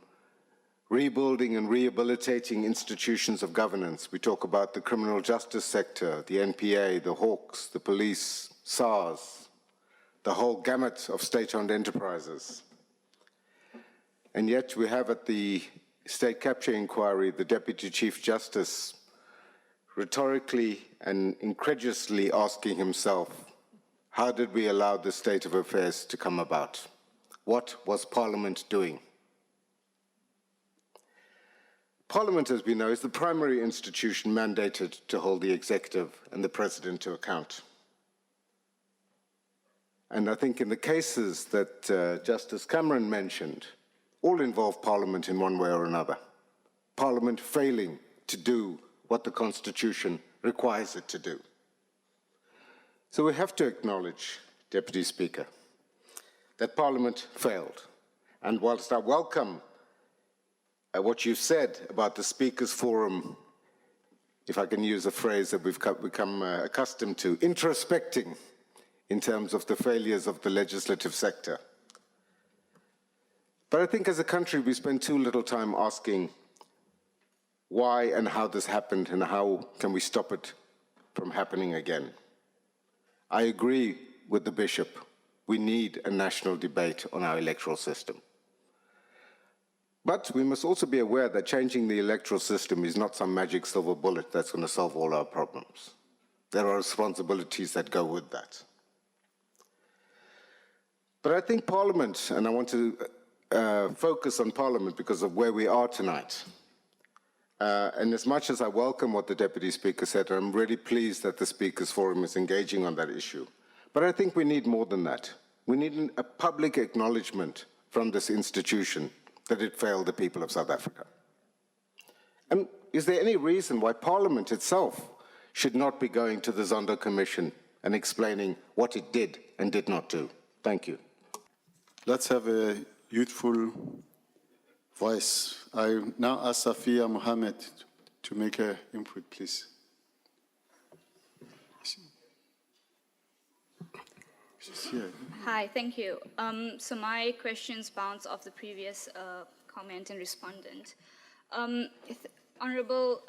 rebuilding and rehabilitating institutions of governance. We talk about the criminal justice sector, the NPA, the Hawks, the police, SARS, the whole gamut of state-owned enterprises. And yet we have at the state capture inquiry, the Deputy Chief Justice rhetorically and incredulously asking himself, how did we allow this state of affairs to come about? What was Parliament doing? Parliament, as we know, is the primary institution mandated to hold the executive and the president to account. And I think in the cases that Justice Cameron mentioned, all involve Parliament in one way or another. Parliament failing to do what the Constitution requires it to do. So we have to acknowledge, Deputy Speaker, that Parliament failed. And whilst I welcome what you said about the Speakers' Forum, if I can use a phrase that we've become accustomed to, introspecting in terms of the failures of the legislative sector. But I think as a country, we spend too little time asking why and how this happened and how can we stop it from happening again. I agree with the Bishop. We need a national debate on our electoral system. But we must also be aware that changing the electoral system is not some magic silver bullet that's going to solve all our problems. There are responsibilities that go with that. But I think Parliament, and I want to focus on Parliament because of where we are tonight. And as much as I welcome what the Deputy Speaker said, I'm really pleased that the Speakers' Forum is engaging on that issue. But I think we need more than that. We need a public acknowledgement from this institution that it failed the people of South Africa. And is there any reason why Parliament itself should not be going to the Zondo Commission and explaining what it did and did not do? Thank you. Let's have a youthful voice. I now ask Safia Mohammed to make an input, please. She's here. Hi, thank you. So my questions bounce off the previous comment and respondent. Honorable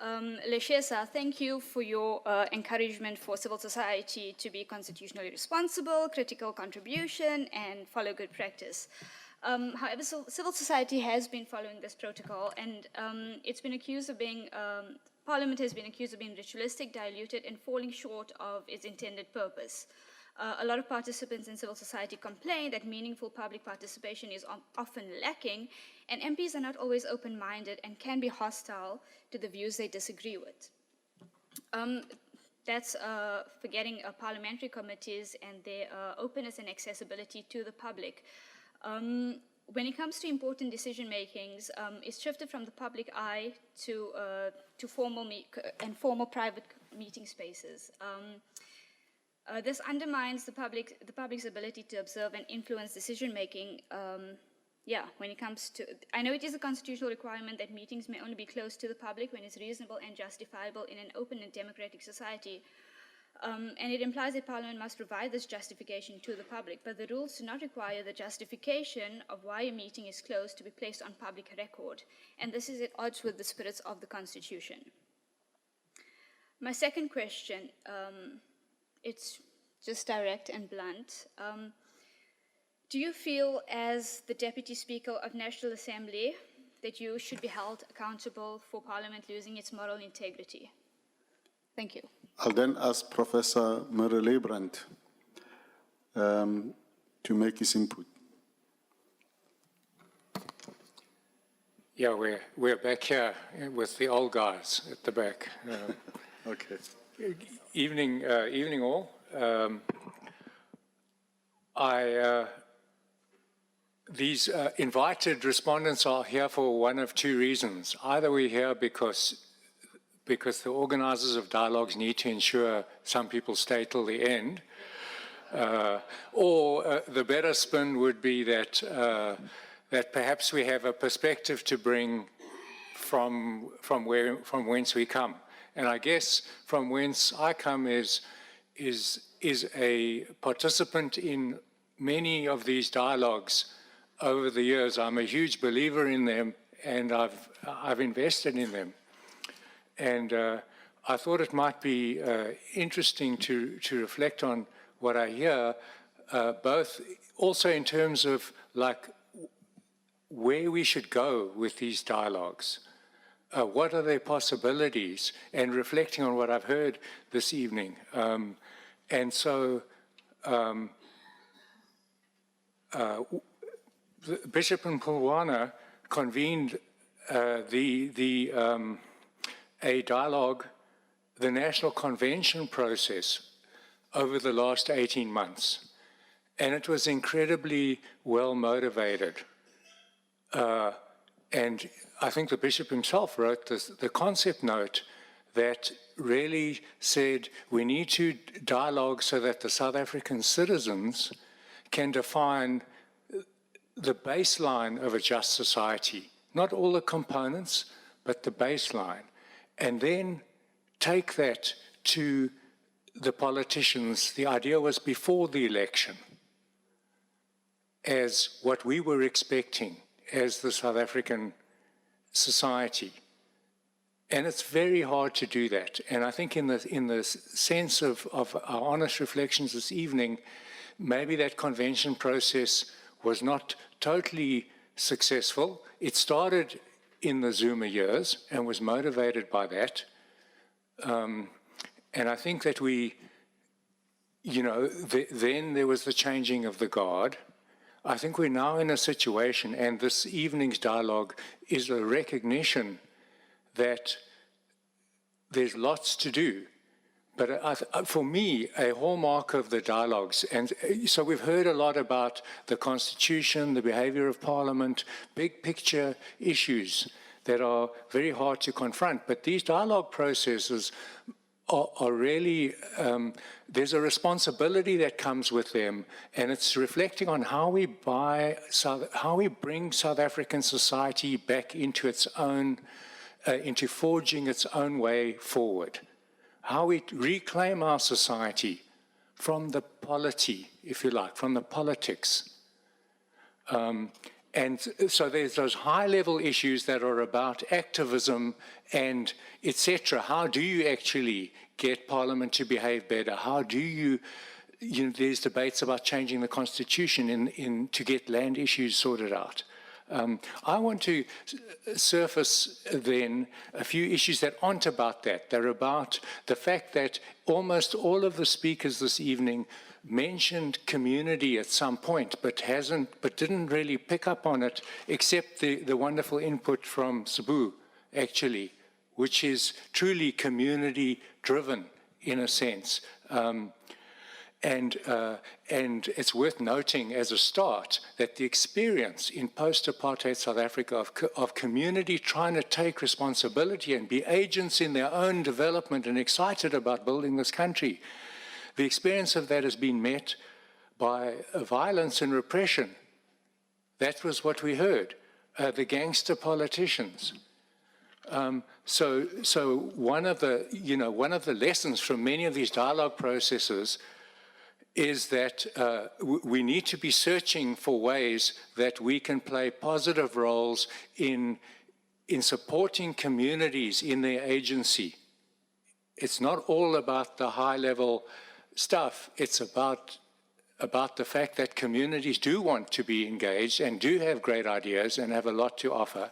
Leshesa, thank you for your encouragement for civil society to be constitutionally responsible, critical contribution, and follow good practice. However, civil society has been following this protocol, and it's been accused of being, Parliament has been accused of being ritualistic, diluted, and falling short of its intended purpose. A lot of participants in civil society complain that meaningful public participation is often lacking, and MPs are not always open-minded and can be hostile to the views they disagree with. That's forgetting parliamentary committees and their openness and accessibility to the public. When it comes to important decision makings, it's shifted from the public eye to formal private meeting spaces. This undermines the public's ability to observe and influence decision-making. When it comes to, I know it is a constitutional requirement that meetings may only be closed to the public when it's reasonable and justifiable in an open and democratic society. And it implies that Parliament must provide this justification to the public, but the rules do not require the justification of why a meeting is closed to be placed on public record. And this is at odds with the spirits of the Constitution. My second question, it's just direct and blunt. Do you feel, as the Deputy Speaker of National Assembly, that you should be held accountable for Parliament losing its moral integrity? Thank you. I'll then ask Professor Murray Leibrand to make his input. Yeah, we're back here with the old guys at the back. Okay. Evening all. These invited respondents are here for one of two reasons. Either we're here because the organizers of dialogues need to ensure some people stay till the end, or the better spin would be that perhaps we have a perspective to bring from whence we come. And I guess from whence I come is a participant in many of these dialogues over the years. I'm a huge believer in them, and I've invested in them. And I thought it might be interesting to reflect on what I hear, both also in terms of like where we should go with these dialogues. What are their possibilities, and reflecting on what I've heard this evening. Bishop Mpumlwana convened a dialogue, the National Convention process, over the last 18 months. And it was incredibly well motivated. And I think the bishop himself wrote the concept note that really said we need to dialogue so that the South African citizens can define the baseline of a just society, not all the components, but the baseline, and then take that to the politicians. The idea was before the election, as what we were expecting as the South African society. And it's very hard to do that. And I think in the sense of our honest reflections this evening, maybe that convention process was not totally successful. It started in the Zuma years and was motivated by that. And I think that we, then there was the changing of the guard. I think we're now in a situation, and this evening's dialogue is a recognition that there's lots to do. But for me, a hallmark of the dialogues, and so we've heard a lot about the Constitution, the behavior of Parliament, big picture issues that are very hard to confront. But these dialogue processes are really, there's a responsibility that comes with them, and it's reflecting on how we bring South African society back into its own, into forging its own way forward. How we reclaim our society from the polity, if you like, from the politics. And so there's those high-level issues that are about activism and etc. How do you actually get Parliament to behave better? How do you there's debates about changing the Constitution to get land issues sorted out. I want to surface then a few issues that aren't about that. They're about the fact that almost all of the speakers this evening mentioned community at some point, but didn't really pick up on it, except the wonderful input from Sabu, actually, which is truly community-driven in a sense. And it's worth noting as a start that the experience in post-apartheid South Africa of community trying to take responsibility and be agents in their own development and excited about building this country, the experience of that has been met by violence and repression. That was what we heard, the gangster politicians. So one of the lessons from many of these dialogue processes is that we need to be searching for ways that we can play positive roles in supporting communities in their agency. It's not all about the high-level stuff. It's about the fact that communities do want to be engaged and do have great ideas and have a lot to offer.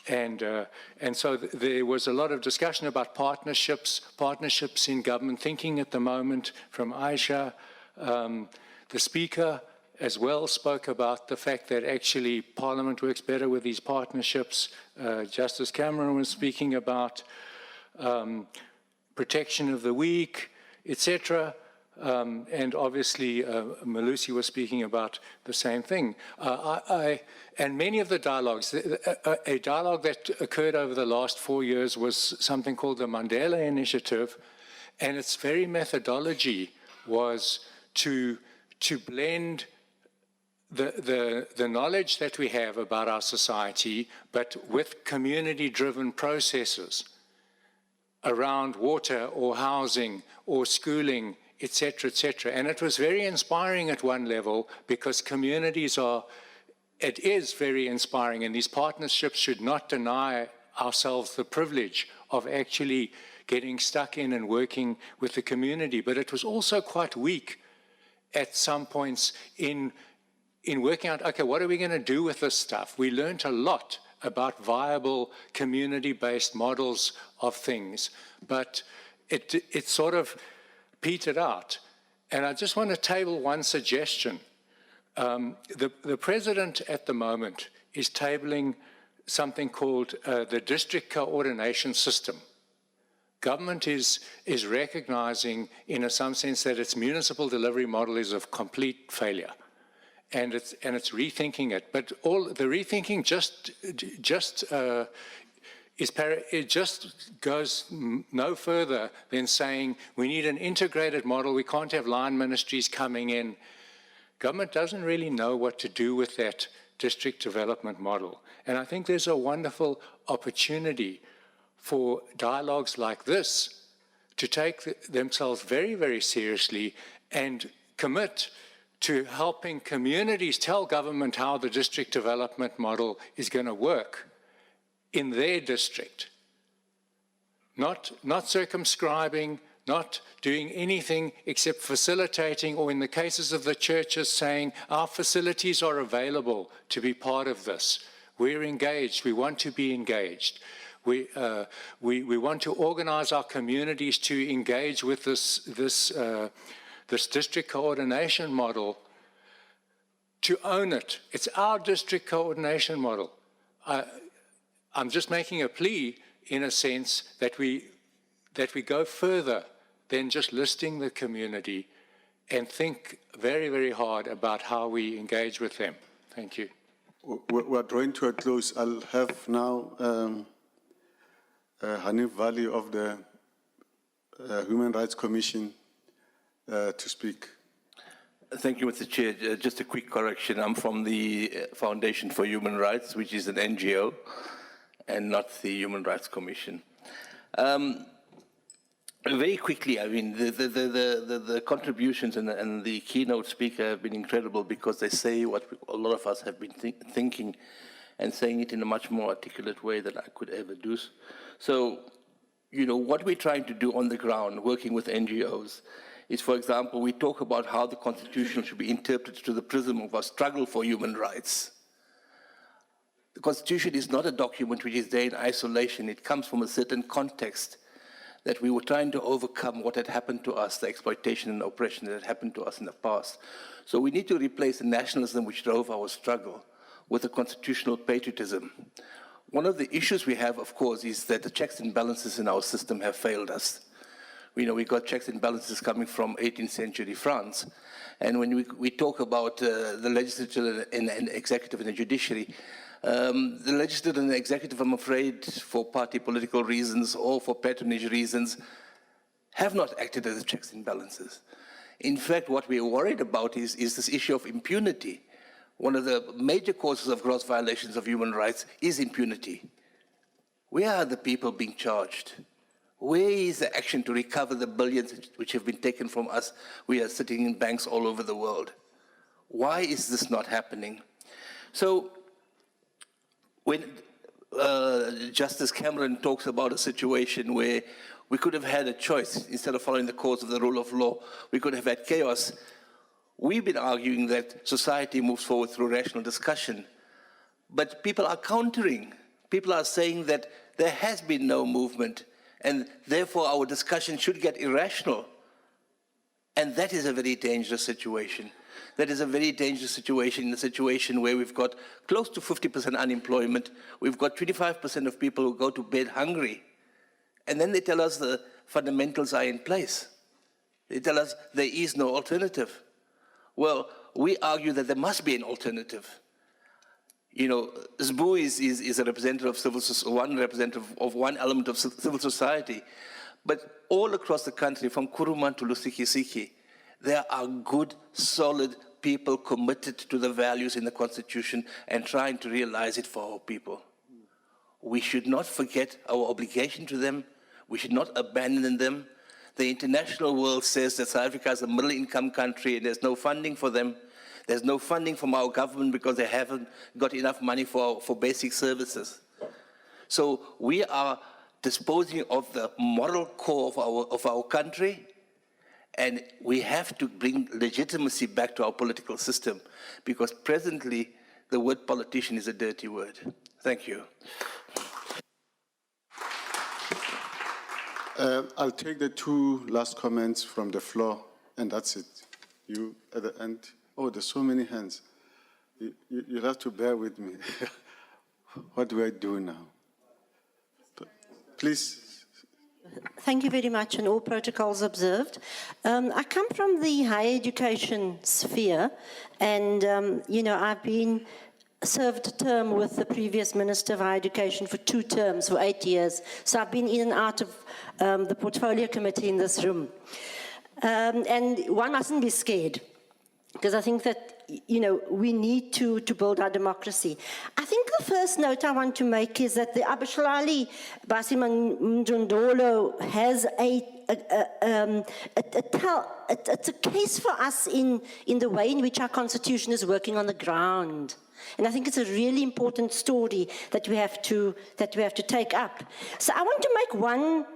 And so there was a lot of discussion about partnerships in government thinking at the moment from Aisha. The speaker as well spoke about the fact that actually Parliament works better with these partnerships. Justice Cameron was speaking about protection of the weak, etc. And obviously, Malusi was speaking about the same thing. And many of the dialogues, a dialogue that occurred over the last 4 years was something called the Mandela Initiative, and its very methodology was to blend the knowledge that we have about our society, but with community-driven processes around water or housing or schooling, etc., etc. And it was very inspiring at one level because it is very inspiring, and these partnerships should not deny ourselves the privilege of actually getting stuck in and working with the community. But it was also quite weak at some points in working out, okay, what are we going to do with this stuff? We learned a lot about viable community-based models of things, but it sort of petered out. And I just want to table one suggestion. The president at the moment is tabling something called the district coordination system. Government is recognizing, in some sense, that its municipal delivery model is of complete failure. and it's rethinking it. But all the rethinking it just goes no further than saying we need an integrated model. We can't have line ministries coming in. Government doesn't really know what to do with that district development model. And I think there's a wonderful opportunity for dialogues like this to take themselves very, very seriously and commit to helping communities tell government how the district development model is going to work in their district. Not circumscribing, not doing anything except facilitating, or in the cases of the churches saying, our facilities are available to be part of this. We're engaged, we want to be engaged. We want to organize our communities to engage with this district coordination model, to own it. It's our district coordination model. I'm just making a plea, in a sense, that we go further than just listing the community and think very, very hard about how we engage with them. Thank you. We're drawing to a close. I'll have now Hanif Valley of the Human Rights Commission to speak. Thank you, Mr. Chair. Just a quick correction. I'm from the Foundation for Human Rights, which is an NGO, and not the Human Rights Commission. Very quickly, I mean, the contributions and the keynote speaker have been incredible, because they say what a lot of us have been thinking, and saying it in a much more articulate way than I could ever do. So, you know, what we're trying to do on the ground, working with NGOs, is, for example, we talk about how the Constitution should be interpreted through the prism of our struggle for human rights. The Constitution is not a document which is there in isolation. It comes from a certain context, that we were trying to overcome what had happened to us, the exploitation and oppression that had happened to us in the past. So we need to replace the nationalism which drove our struggle with a constitutional patriotism. One of the issues we have, of course, is that the checks and balances in our system have failed us. We know we got checks and balances coming from 18th century France. And when we talk about the legislature and executive and the judiciary, the legislature and the executive, I'm afraid, for party political reasons or for patronage reasons, have not acted as checks and balances. In fact, what we're worried about is this issue of impunity. One of the major causes of gross violations of human rights is impunity. Where are the people being charged? Where is the action to recover the billions which have been taken from us? We are sitting in banks all over the world. Why is this not happening? So, when Justice Cameron talks about a situation where we could have had a choice, instead of following the course of the rule of law, we could have had chaos. We've been arguing that society moves forward through rational discussion, but people are countering. People are saying that there has been no movement, and therefore our discussion should get irrational. And that is a very dangerous situation. That is a very dangerous situation, in a situation where we've got close to 50% unemployment, we've got 25% of people who go to bed hungry, and then they tell us the fundamentals are in place. They tell us there is no alternative. Well, we argue that there must be an alternative. You know, Zbu is a representative of civil society, one representative of one element of civil society, but all across the country, from Kuruman to Lusikisiki, there are good, solid people committed to the values in the Constitution and trying to realize it for our people. We should not forget our obligation to them. We should not abandon them. The international world says that South Africa is a middle-income country and there's no funding for them. There's no funding from our government because they haven't got enough money for basic services. So we are disposing of the moral core of our country, and we have to bring legitimacy back to our political system, because presently the word politician is a dirty word. Thank you. I'll take the two last comments from the floor, and that's it. You at the end. Oh, there's so many hands. You'll have to bear with me. What do I do now? Please. Thank you very much, and all protocols observed. I come from the higher education sphere, and, I've been served a term with the previous Minister of Higher Education for 2 terms, for 8 years. So I've been in and out of the portfolio committee in this room. And one mustn't be scared, because I think that, we need to build our democracy. I think the first note I want to make is that the Abishalali Basiman Mjondolo has it's a case for us in the way in which our constitution is working on the ground. And I think it's a really important story that we have to take up. So I want to make one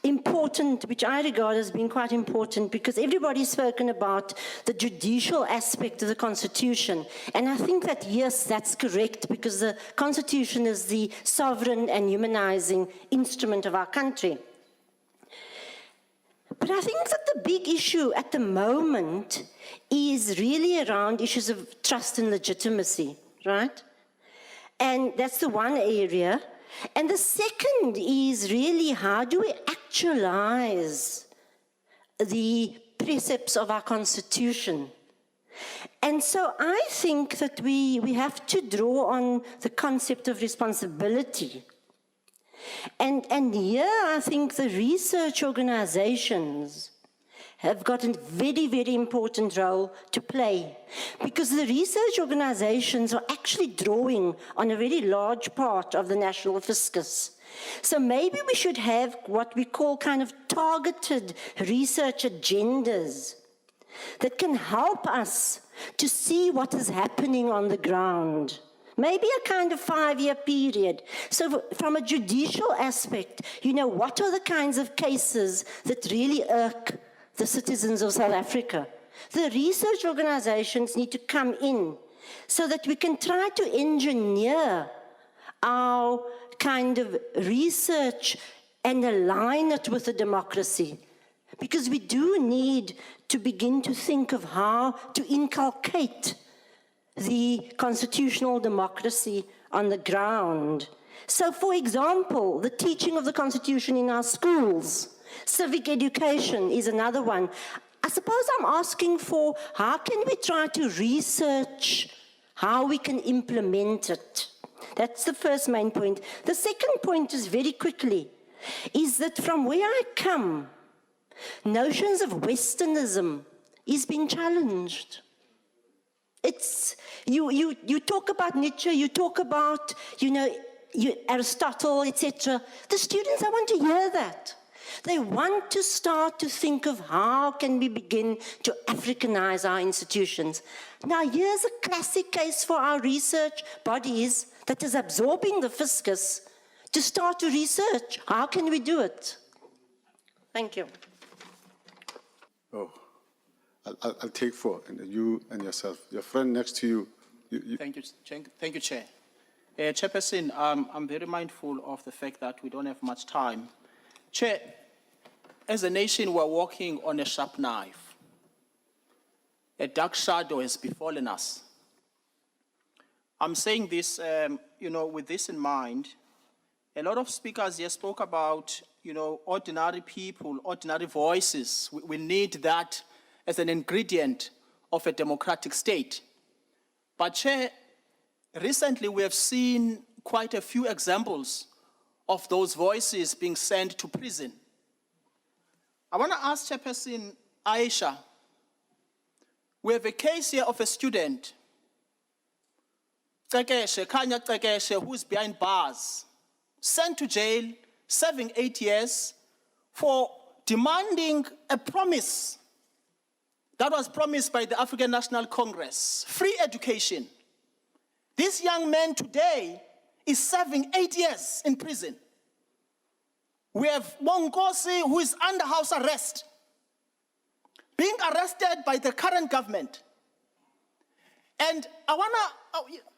important, which I regard as being quite important, because everybody's spoken about the judicial aspect of the Constitution. And I think that, yes, that's correct, because the Constitution is the sovereign and humanizing instrument of our country. But I think that the big issue at the moment is really around issues of trust and legitimacy, right? And that's the one area. And the second is really, how do we actualize the precepts of our Constitution? And so I think that we have to draw on the concept of responsibility. And here I think the research organizations have got a very, very important role to play, because the research organizations are actually drawing on a very large part of the national fiscus. So maybe we should have what we call kind of targeted research agendas that can help us to see what is happening on the ground. Maybe a kind of 5-year period. So from a judicial aspect, what are the kinds of cases that really irk the citizens of South Africa? The research organizations need to come in so that we can try to engineer our kind of research and align it with the democracy. Because we do need to begin to think of how to inculcate the constitutional democracy on the ground. So, for example, the teaching of the Constitution in our schools. Civic education is another one. I suppose I'm asking for, how can we try to research how we can implement it? That's the first main point. The second point is, very quickly, is that from where I come, notions of Westernism is being challenged. It's, you talk about Nietzsche, you talk about, Aristotle, etc. The students, I want to hear that. They want to start to think of how can we begin to Africanize our institutions. Now, here's a classic case for our research bodies that is absorbing the fiscus to start to research. How can we do it? Thank you. Oh, I'll take 4, and you and yourself. Your friend next to you. Thank you, Chair. Chairperson, I'm very mindful of the fact that we don't have much time. Chair, as a nation, we're walking on a sharp knife. A dark shadow has befallen us. I'm saying this, with this in mind. A lot of speakers here spoke about, ordinary people, ordinary voices. We need that as an ingredient of a democratic state. But, Chair, recently we have seen quite a few examples of those voices being sent to prison. I want to ask Chairperson Aisha, we have a case here of a student, Kanya Tekeshe, who is behind bars, sent to jail, serving 8 years for demanding a promise that was promised by the African National Congress, free education. This young man today is serving 8 years in prison. We have Mongosi, who is under house arrest, being arrested by the current government. And I want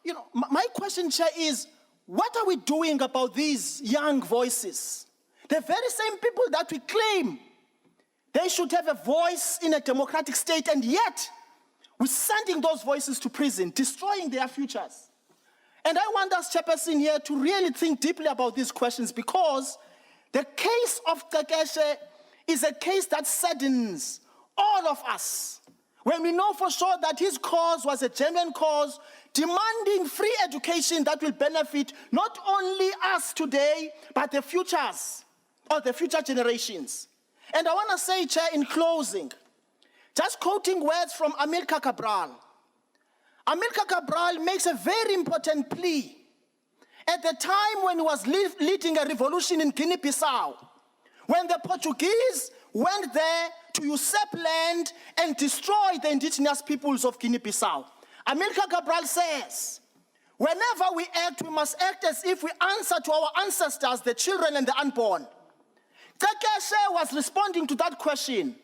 to, my question, Chair, is, what are we doing about these young voices? The very same people that we claim they should have a voice in a democratic state, and yet we're sending those voices to prison, destroying their futures. And I want us, Chairperson, here to really think deeply about these questions, because The case of Tekeshe is a case that saddens all of us when we know for sure that his cause was a genuine cause, demanding free education that will benefit not only us today, but the futures or the future generations. And I want to say, Chair, in closing, just quoting words from Amilcar Cabral. Amilcar Cabral makes a very important plea at the time when he was leading a revolution in Guinea-Bissau, when the Portuguese went there to usurp land and destroy the indigenous peoples of Guinea-Bissau. Amilcar Cabral says, whenever we act, we must act as if we answer to our ancestors, the children and the unborn. Tekeshe was responding to that question,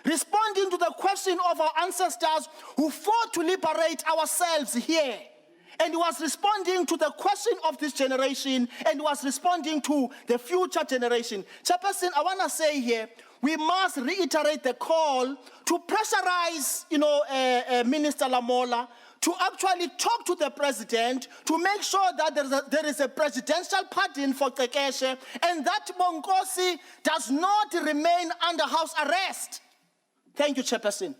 responding to the question of our ancestors who fought to liberate ourselves here. And he was responding to the question of this generation, and he was responding to the future generation. Chairperson, I want to say here, we must reiterate the call to pressurize, Minister Lamola to actually talk to the president to make sure that there is a presidential pardon for Tekeshe and that Monkosi does not remain under house arrest. Thank you, Chairperson.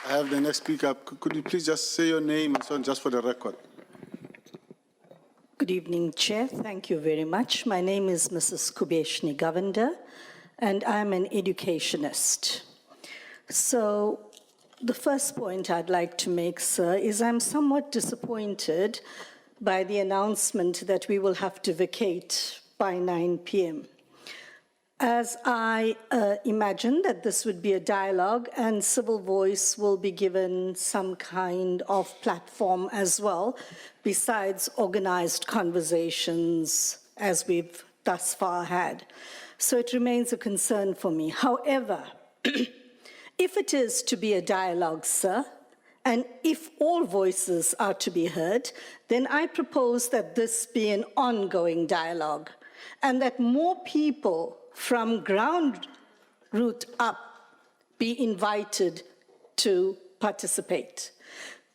I have the next speaker. Could you please just say your name and so on, just for the record? Good evening, Chair. Thank you very much. My name is Mrs. Kubeshni Govender, and I'm an educationist. So the first point I'd like to make, sir, is I'm somewhat disappointed by the announcement that we will have to vacate by 9 p.m. As I imagine that this would be a dialogue and civil voice will be given some kind of platform as well, besides organized conversations as we've thus far had. So it remains a concern for me. However, if it is to be a dialogue, sir, and if all voices are to be heard, then I propose that this be an ongoing dialogue and that more people from ground root up be invited to participate.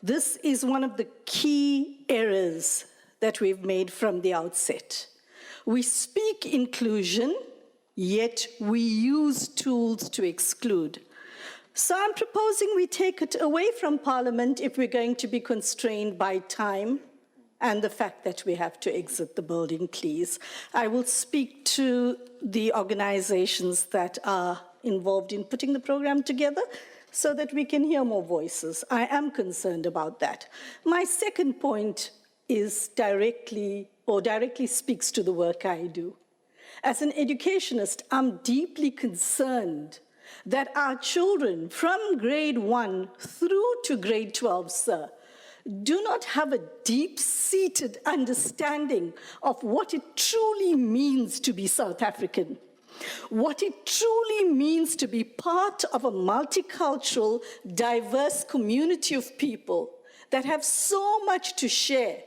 This is one of the key errors that we've made from the outset. We speak inclusion, yet we use tools to exclude. So I'm proposing we take it away from Parliament if we're going to be constrained by time and the fact that we have to exit the building, please. I will speak to the organizations that are involved in putting the program together so that we can hear more voices. I am concerned about that. My second point is directly speaks to the work I do. As an educationist, I'm deeply concerned that our children from grade 1 through to grade 12, sir, do not have a deep-seated understanding of what it truly means to be South African, what it truly means to be part of a multicultural, diverse community of people that have so much to share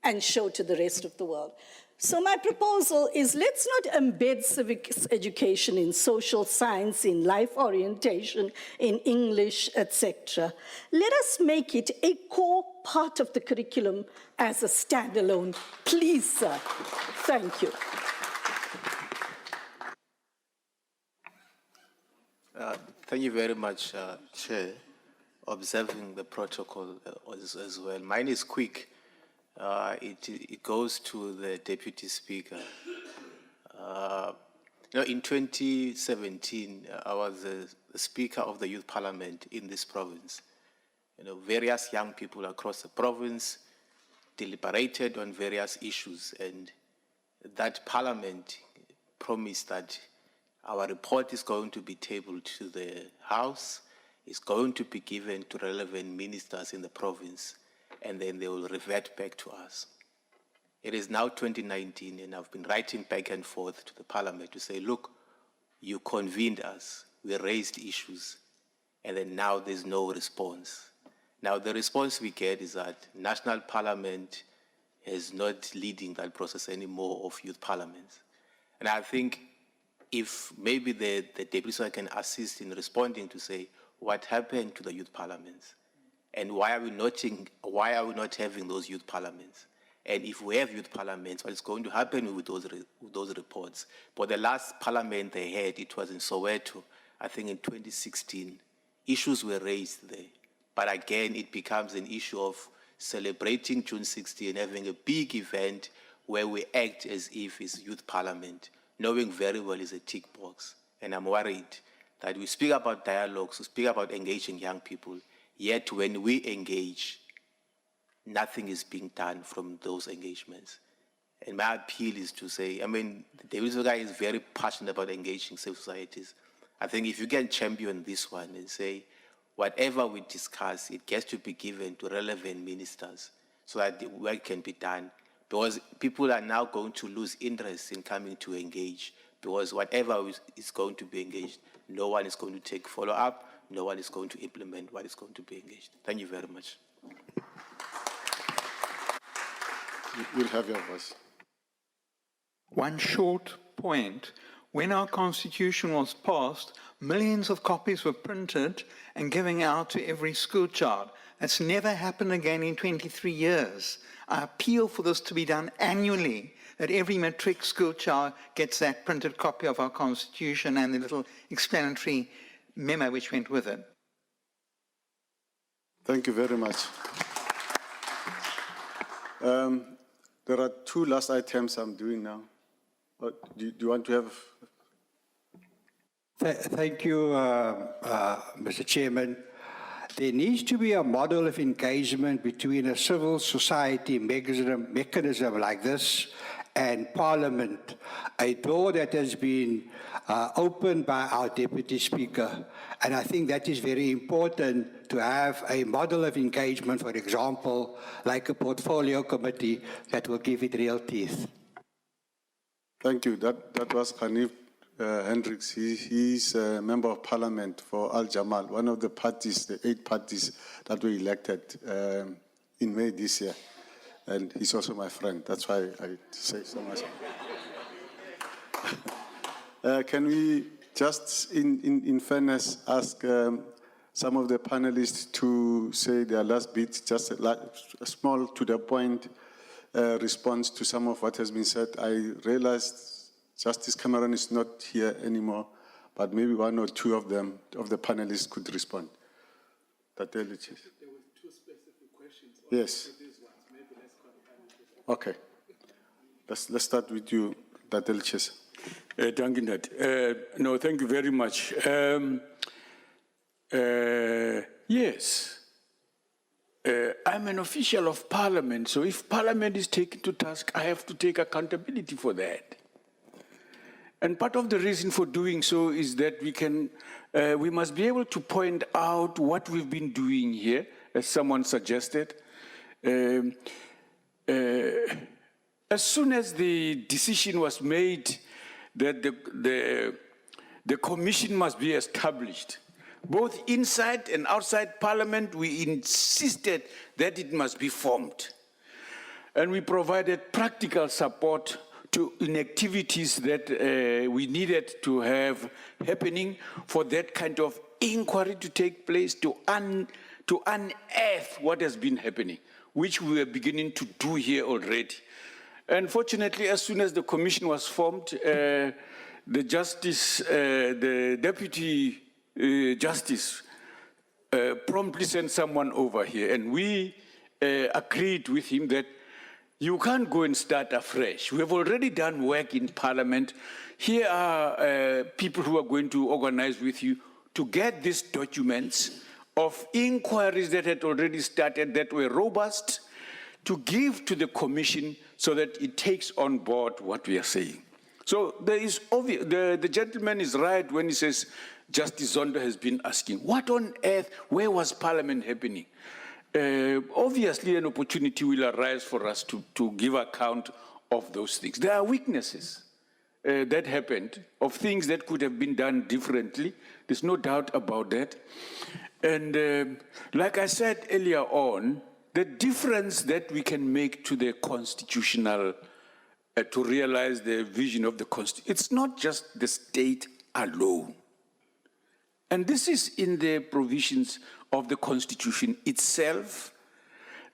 and show to the rest of the world. So my proposal is let's not embed civics education in social science, in life orientation, in English, etc. Let us make it a core part of the curriculum as a standalone. Please, sir. Thank you. Thank you very much, Chair. Observing the protocol as well. Mine is quick. It goes to the Deputy Speaker. In 2017, I was the Speaker of the Youth Parliament in this province. Various young people across the province deliberated on various issues, and that Parliament promised that our report is going to be tabled to the House, is going to be given to relevant ministers in the province, and then they will revert back to us. It is now 2019, and I've been writing back and forth to the Parliament to say, look, you convened us, we raised issues, and then now there's no response. Now the response we get is that National Parliament is not leading that process anymore of youth parliaments. And I think if maybe the Deputy Speaker can assist in responding to say, what happened to the youth parliaments? And why are we not having those youth parliaments? And if we have youth parliaments, what is going to happen with those reports? But the last parliament they had, it was in Soweto, I think in 2016. Issues were raised there. But again, it becomes an issue of celebrating June 16, having a big event where we act as if it's youth parliament, knowing very well it's a tick box. And I'm worried that we speak about dialogues, we speak about engaging young people, yet when we engage, nothing is being done from those engagements. And my appeal is to say, I mean, the guy is very passionate about engaging civil societies. I think if you can champion this one and say, whatever we discuss, it gets to be given to relevant ministers so that the work can be done. Because people are now going to lose interest in coming to engage, because whatever is going to be engaged, no one is going to take follow-up, no one is going to implement what is going to be engaged. Thank you very much. You'll have your voice. One short point. When our constitution was passed, millions of copies were printed and given out to every school child. That's never happened again in 23 years. I appeal for this to be done annually, that every matric school child gets that printed copy of our constitution and the little explanatory memo which went with it. Thank you very much. There are two last items I'm doing now. Do you want to have? Thank you, Mr. Chairman. There needs to be a model of engagement between a civil society mechanism like this and Parliament, a door that has been opened by our Deputy Speaker. And I think that is very important, to have a model of engagement, for example, like a portfolio committee that will give it real teeth. Thank you. That was Hanif Hendricks. He's a member of Parliament for Al Jamal, one of the parties, the 8 parties that were elected in May this year. And he's also my friend. That's why I say so much. Can we just, in fairness, ask some of the panelists to say their last bit, just a small, to-the-point response to some of what has been said. I realized Justice Cameron is not here anymore, but maybe one or two of them, of the panelists, could respond. There were 2 specific questions. Yes. Okay. Let's start with you, Dateliches. Thank you, Nat. No, thank you very much. Yes. I'm an official of Parliament, so if Parliament is taken to task, I have to take accountability for that. And part of the reason for doing so is that we must be able to point out what we've been doing here, as someone suggested. As soon as the decision was made that the commission must be established, both inside and outside Parliament, we insisted that it must be formed. And we provided practical support in activities that we needed to have happening for that kind of inquiry to take place, to unearth what has been happening, which we were beginning to do here already. And fortunately, as soon as the commission was formed, the deputy justice promptly sent someone over here, and we agreed with him that you can't go and start afresh. We have already done work in Parliament. Here are people who are going to organize with you to get these documents of inquiries that had already started, that were robust, to give to the commission so that it takes on board what we are saying. So there is obvious, the gentleman is right when he says Justice Zondo has been asking, what on earth, where was Parliament happening? Obviously, an opportunity will arise for us to give account of those things. There are weaknesses that happened, of things that could have been done differently. There's no doubt about that. And like I said earlier on, the difference that we can make to the constitutional, to realize the vision of the Constitution, it's not just the state alone. And this is in the provisions of the Constitution itself,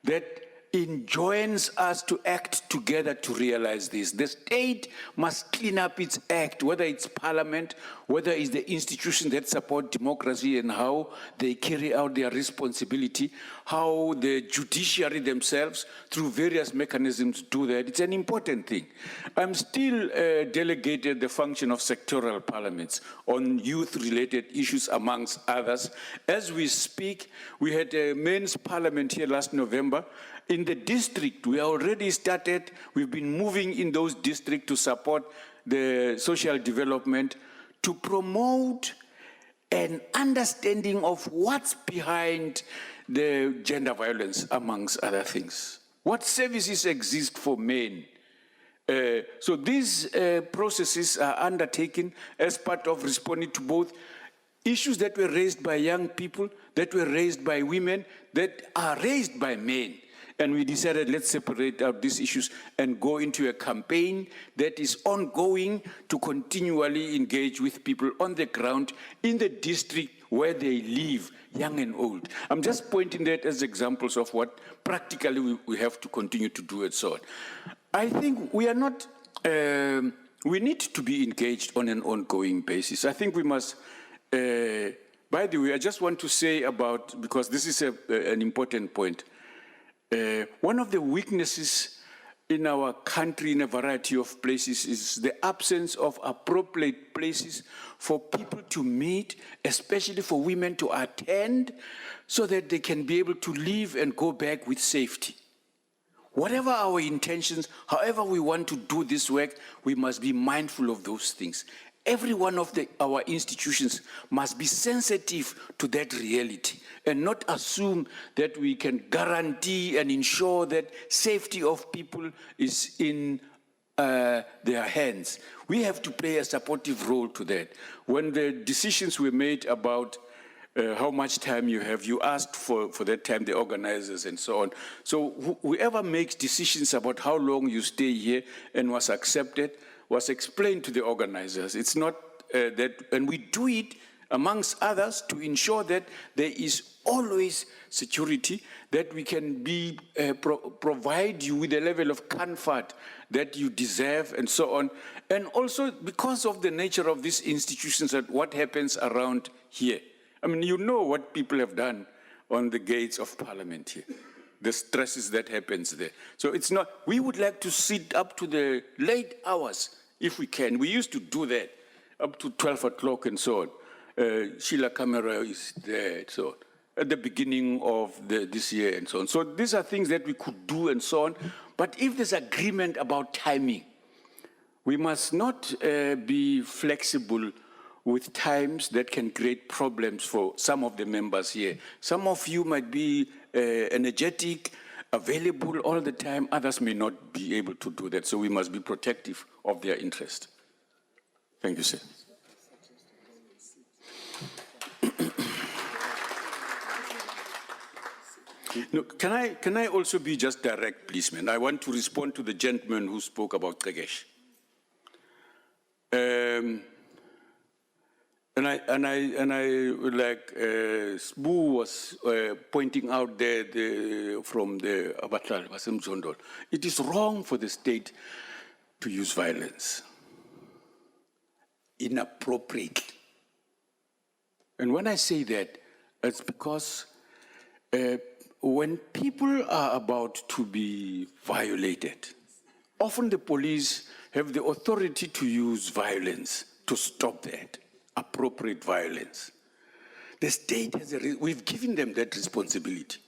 that enjoins us to act together to realize this. The state must clean up its act, whether it's parliament, whether it's the institutions that support democracy and how they carry out their responsibility, how the judiciary themselves, through various mechanisms, do that. It's an important thing. I'm still delegated the function of sectoral parliaments on youth-related issues, amongst others. As we speak, we had a men's parliament here last November. In the district, we already started. We've been moving in those districts to support the social development, to promote an understanding of what's behind the gender violence, amongst other things. What services exist for men? So these processes are undertaken as part of responding to both issues that were raised by young people, that were raised by women, that are raised by men. And we decided, let's separate out these issues and go into a campaign that is ongoing to continually engage with people on the ground in the district where they live, young and old. I'm just pointing that as examples of what practically we have to continue to do and so on. I think we are not, we need to be engaged on an ongoing basis. I think we must, by the way, I just want to say about, because this is an important point, one of the weaknesses in our country in a variety of places is the absence of appropriate places for people to meet, especially for women to attend, so that they can be able to leave and go back with safety. Whatever our intentions, however we want to do this work, we must be mindful of those things. Every one of our institutions must be sensitive to that reality and not assume that we can guarantee and ensure that safety of people is in their hands. We have to play a supportive role to that. When the decisions were made about how much time you have, you asked for that time, the organizers and so on. So whoever makes decisions about how long you stay here and was accepted, was explained to the organizers. It's not that, and we do it amongst others to ensure that there is always security, that we can be provide you with a level of comfort that you deserve and so on. And also because of the nature of these institutions and what happens around here. I mean, you know what people have done on the gates of Parliament here. The stresses that happens there. So it's not, we would like to sit up to the late hours, if we can. We used to do that, up to 12 o'clock and so on. Sheila Camera is there, so on, at the beginning of this year and so on. So these are things that we could do and so on. But if there's agreement about timing, we must not be flexible with times that can create problems for some of the members here. Some of you might be energetic, available all the time. Others may not be able to do that. So we must be protective of their interest. Thank you, sir. No, can I also be just direct, please, man? I want to respond to the gentleman who spoke about Kagesh. And I like Sbu was pointing out there from the Abatal Wasim Zondol. It is wrong for the state to use violence inappropriately. And when I say that, it's because when people are about to be violated, often the police have the authority to use violence to stop that. Appropriate violence. The state has we've given them that responsibility.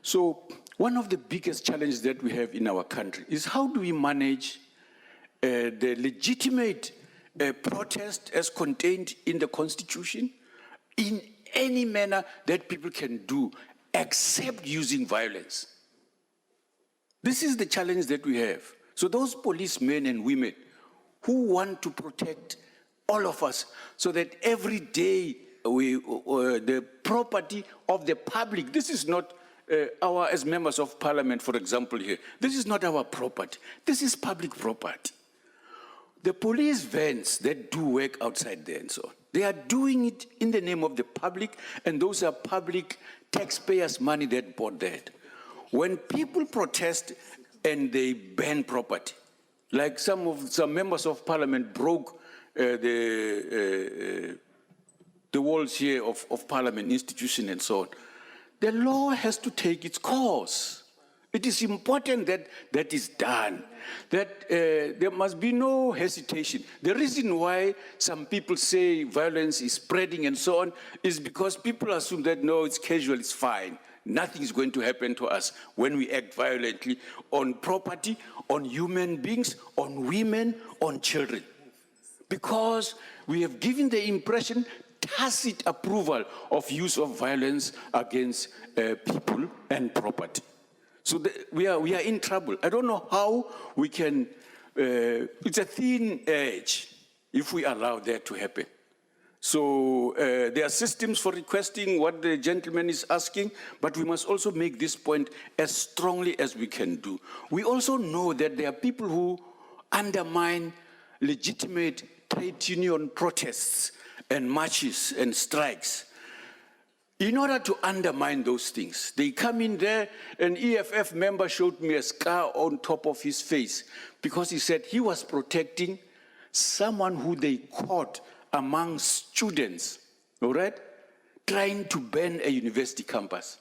So one of the biggest challenges that we have in our country is how do we manage the legitimate protest as contained in the Constitution in any manner that people can do except using violence. This is the challenge that we have. So those policemen and women who want to protect all of us, so that every day the property of the public, this is not our, as members of Parliament, for example here, this is not our property, this is public property. The police vans that do work outside there and so on, they are doing it in the name of the public, and those are public taxpayers' money that bought that. when people protest and they ban property, like some members of parliament broke the walls here of parliament institution and so on, the law has to take its course. It is important that that is done, that there must be no hesitation. The reason why some people say violence is spreading and so on is because people assume that, no, it's casual, it's fine. Nothing is going to happen to us when we act violently on property, on human beings, on women, on children. Because we have given the impression, tacit approval of use of violence against people and property. So we are in trouble. I don't know how we can, it's a thin edge if we allow that to happen. So there are systems for requesting what the gentleman is asking, but we must also make this point as strongly as we can do. We also know that there are people who undermine legitimate trade union protests and marches and strikes. In order to undermine those things, they come in there, an EFF member showed me a scar on top of his face because he said he was protecting someone who they caught among students, all right, trying to ban a university campus.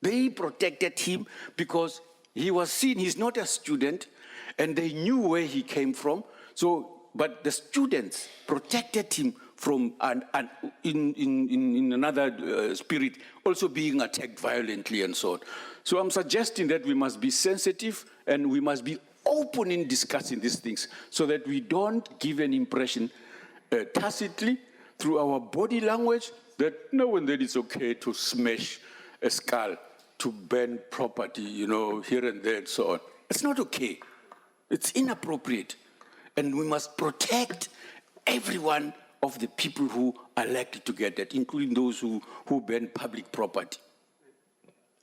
They protected him because he was seen, he's not a student, and they knew where he came from. So, but the students protected him from in another spirit, also being attacked violently and so on. So I'm suggesting that we must be sensitive and we must be open in discussing these things so that we don't give an impression tacitly through our body language that no, and then it's okay to smash a skull, to burn property, you know, here and there and so on. It's not okay. It's inappropriate. And we must protect everyone of the people who are likely to get that, including those who burn public property.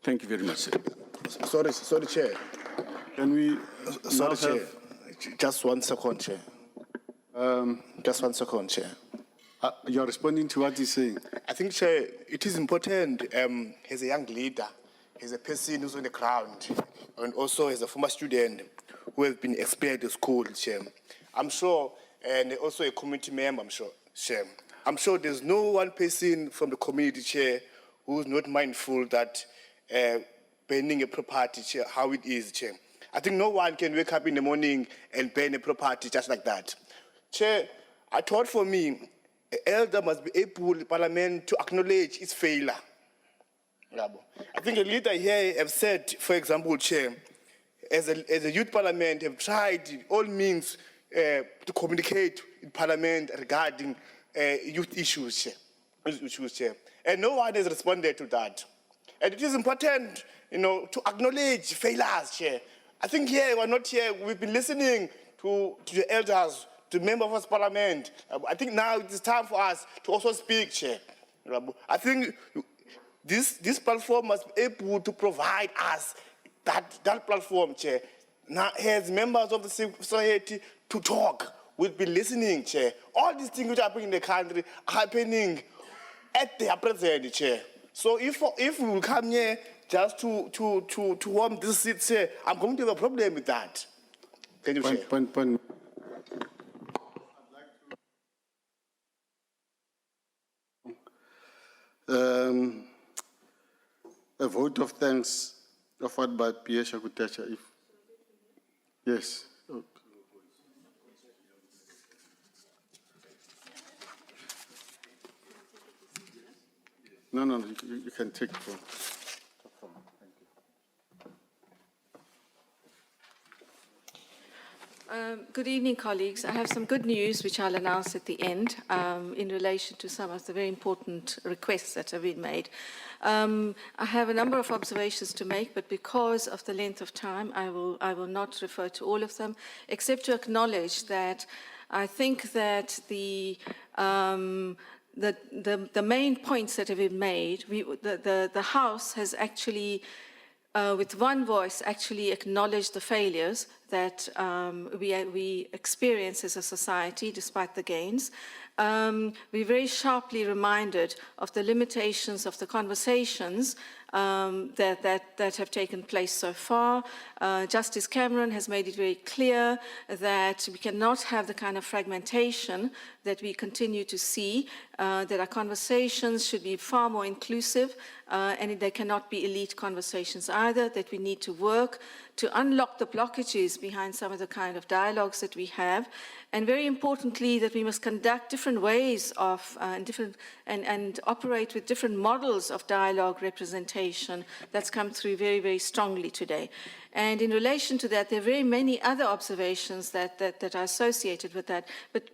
Thank you very much, sir. Sorry, Chair. Can we Sorry, Chair. Just 1 second, Chair. Just 1 second, Chair. You're responding to what he's saying. I think, Chair, it is important as a young leader, as a person who's on the ground, and also as a former student who has been expelled at school, Chair. I'm sure, and also a community member, I'm sure, Chair. I'm sure there's no one person from the community, Chair, who's not mindful that burning a property, Chair, how it is, Chair. I think no one can wake up in the morning and burn a property just like that. Chair, I thought for me, an elder must be able, the Parliament, to acknowledge its failure. I think a leader here have said, for example, Chair, as a youth parliament, have tried all means to communicate in Parliament regarding youth issues, Chair. And no one has responded to that. And it is important, you know, to acknowledge failures, Chair. I think here, we're not here, we've been listening to the elders, to members of Parliament. I think now it is time for us to also speak, Chair. I think this platform must be able to provide us that platform, Chair. Now, as members of the civil society, to talk. We'll be listening, Chair. All these things which are happening in the country are happening at their present, Chair. So if we will come here just to warm this seat, Chair, I'm going to have a problem with that. Thank you, Chair. A vote of thanks offered by Pierre Shakutacha. Yes. No, you can take it. Good evening, colleagues. I have some good news, which I'll announce at the end, in relation to some of the very important requests that have been made. I have a number of observations to make, but because of the length of time, I will not refer to all of them, except to acknowledge that I think that the main points that have been made, the House has actually, with one voice, actually acknowledged the failures that we experience as a society, despite the gains. We're very sharply reminded of the limitations of the conversations that have taken place so far. Justice Cameron has made it very clear that we cannot have the kind of fragmentation that we continue to see, that our conversations should be far more inclusive, and they cannot be elite conversations either, that we need to work to unlock the blockages behind some of the kind of dialogues that we have, and very importantly, that we must conduct different ways of, and operate with different models of dialogue representation. That's come through very, very strongly today. And in relation to that, there are very many other observations that are associated with that, but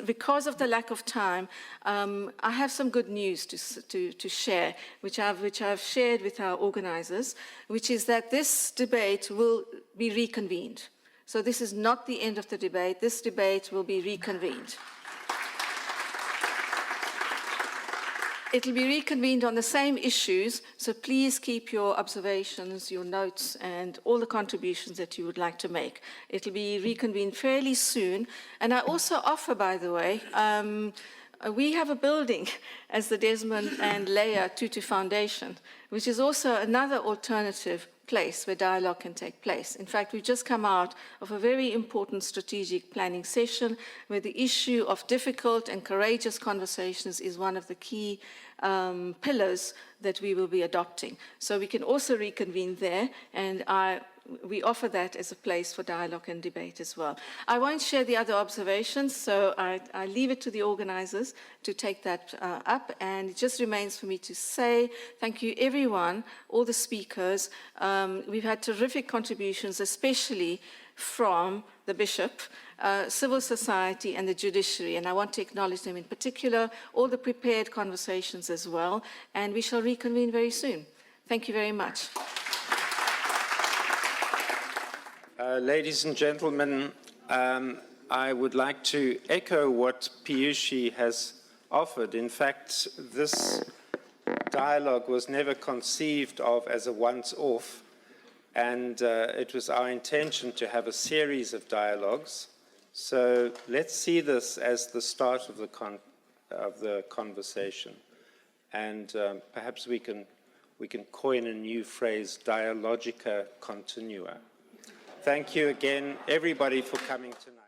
because of the lack of time, I have some good news to share, which I've shared with our organizers, which is that this debate will be reconvened. So this is not the end of the debate. This debate will be reconvened. It'll be reconvened on the same issues, so please keep your observations, your notes, and all the contributions that you would like to make. It'll be reconvened fairly soon. And I also offer, by the way, we have a building as the Desmond and Leah Tutu Foundation, which is also another alternative place where dialogue can take place. In fact, we've just come out of a very important strategic planning session where the issue of difficult and courageous conversations is one of the key pillars that we will be adopting. So we can also reconvene there, and we offer that as a place for dialogue and debate as well. I won't share the other observations, so I leave it to the organizers to take that up, and it just remains for me to say thank you everyone, all the speakers. We've had terrific contributions, especially from the Bishop, civil society and the Judiciary, and I want to acknowledge them in particular, all the prepared conversations as well, and we shall reconvene very soon. Thank you very much. Ladies and gentlemen, I would like to echo what Piyushi has offered. In fact, this dialogue was never conceived of as a once-off, and it was our intention to have a series of dialogues. So let's see this as the start of the conversation, and perhaps we can coin a new phrase, dialogica continua. Thank you again, everybody, for coming tonight.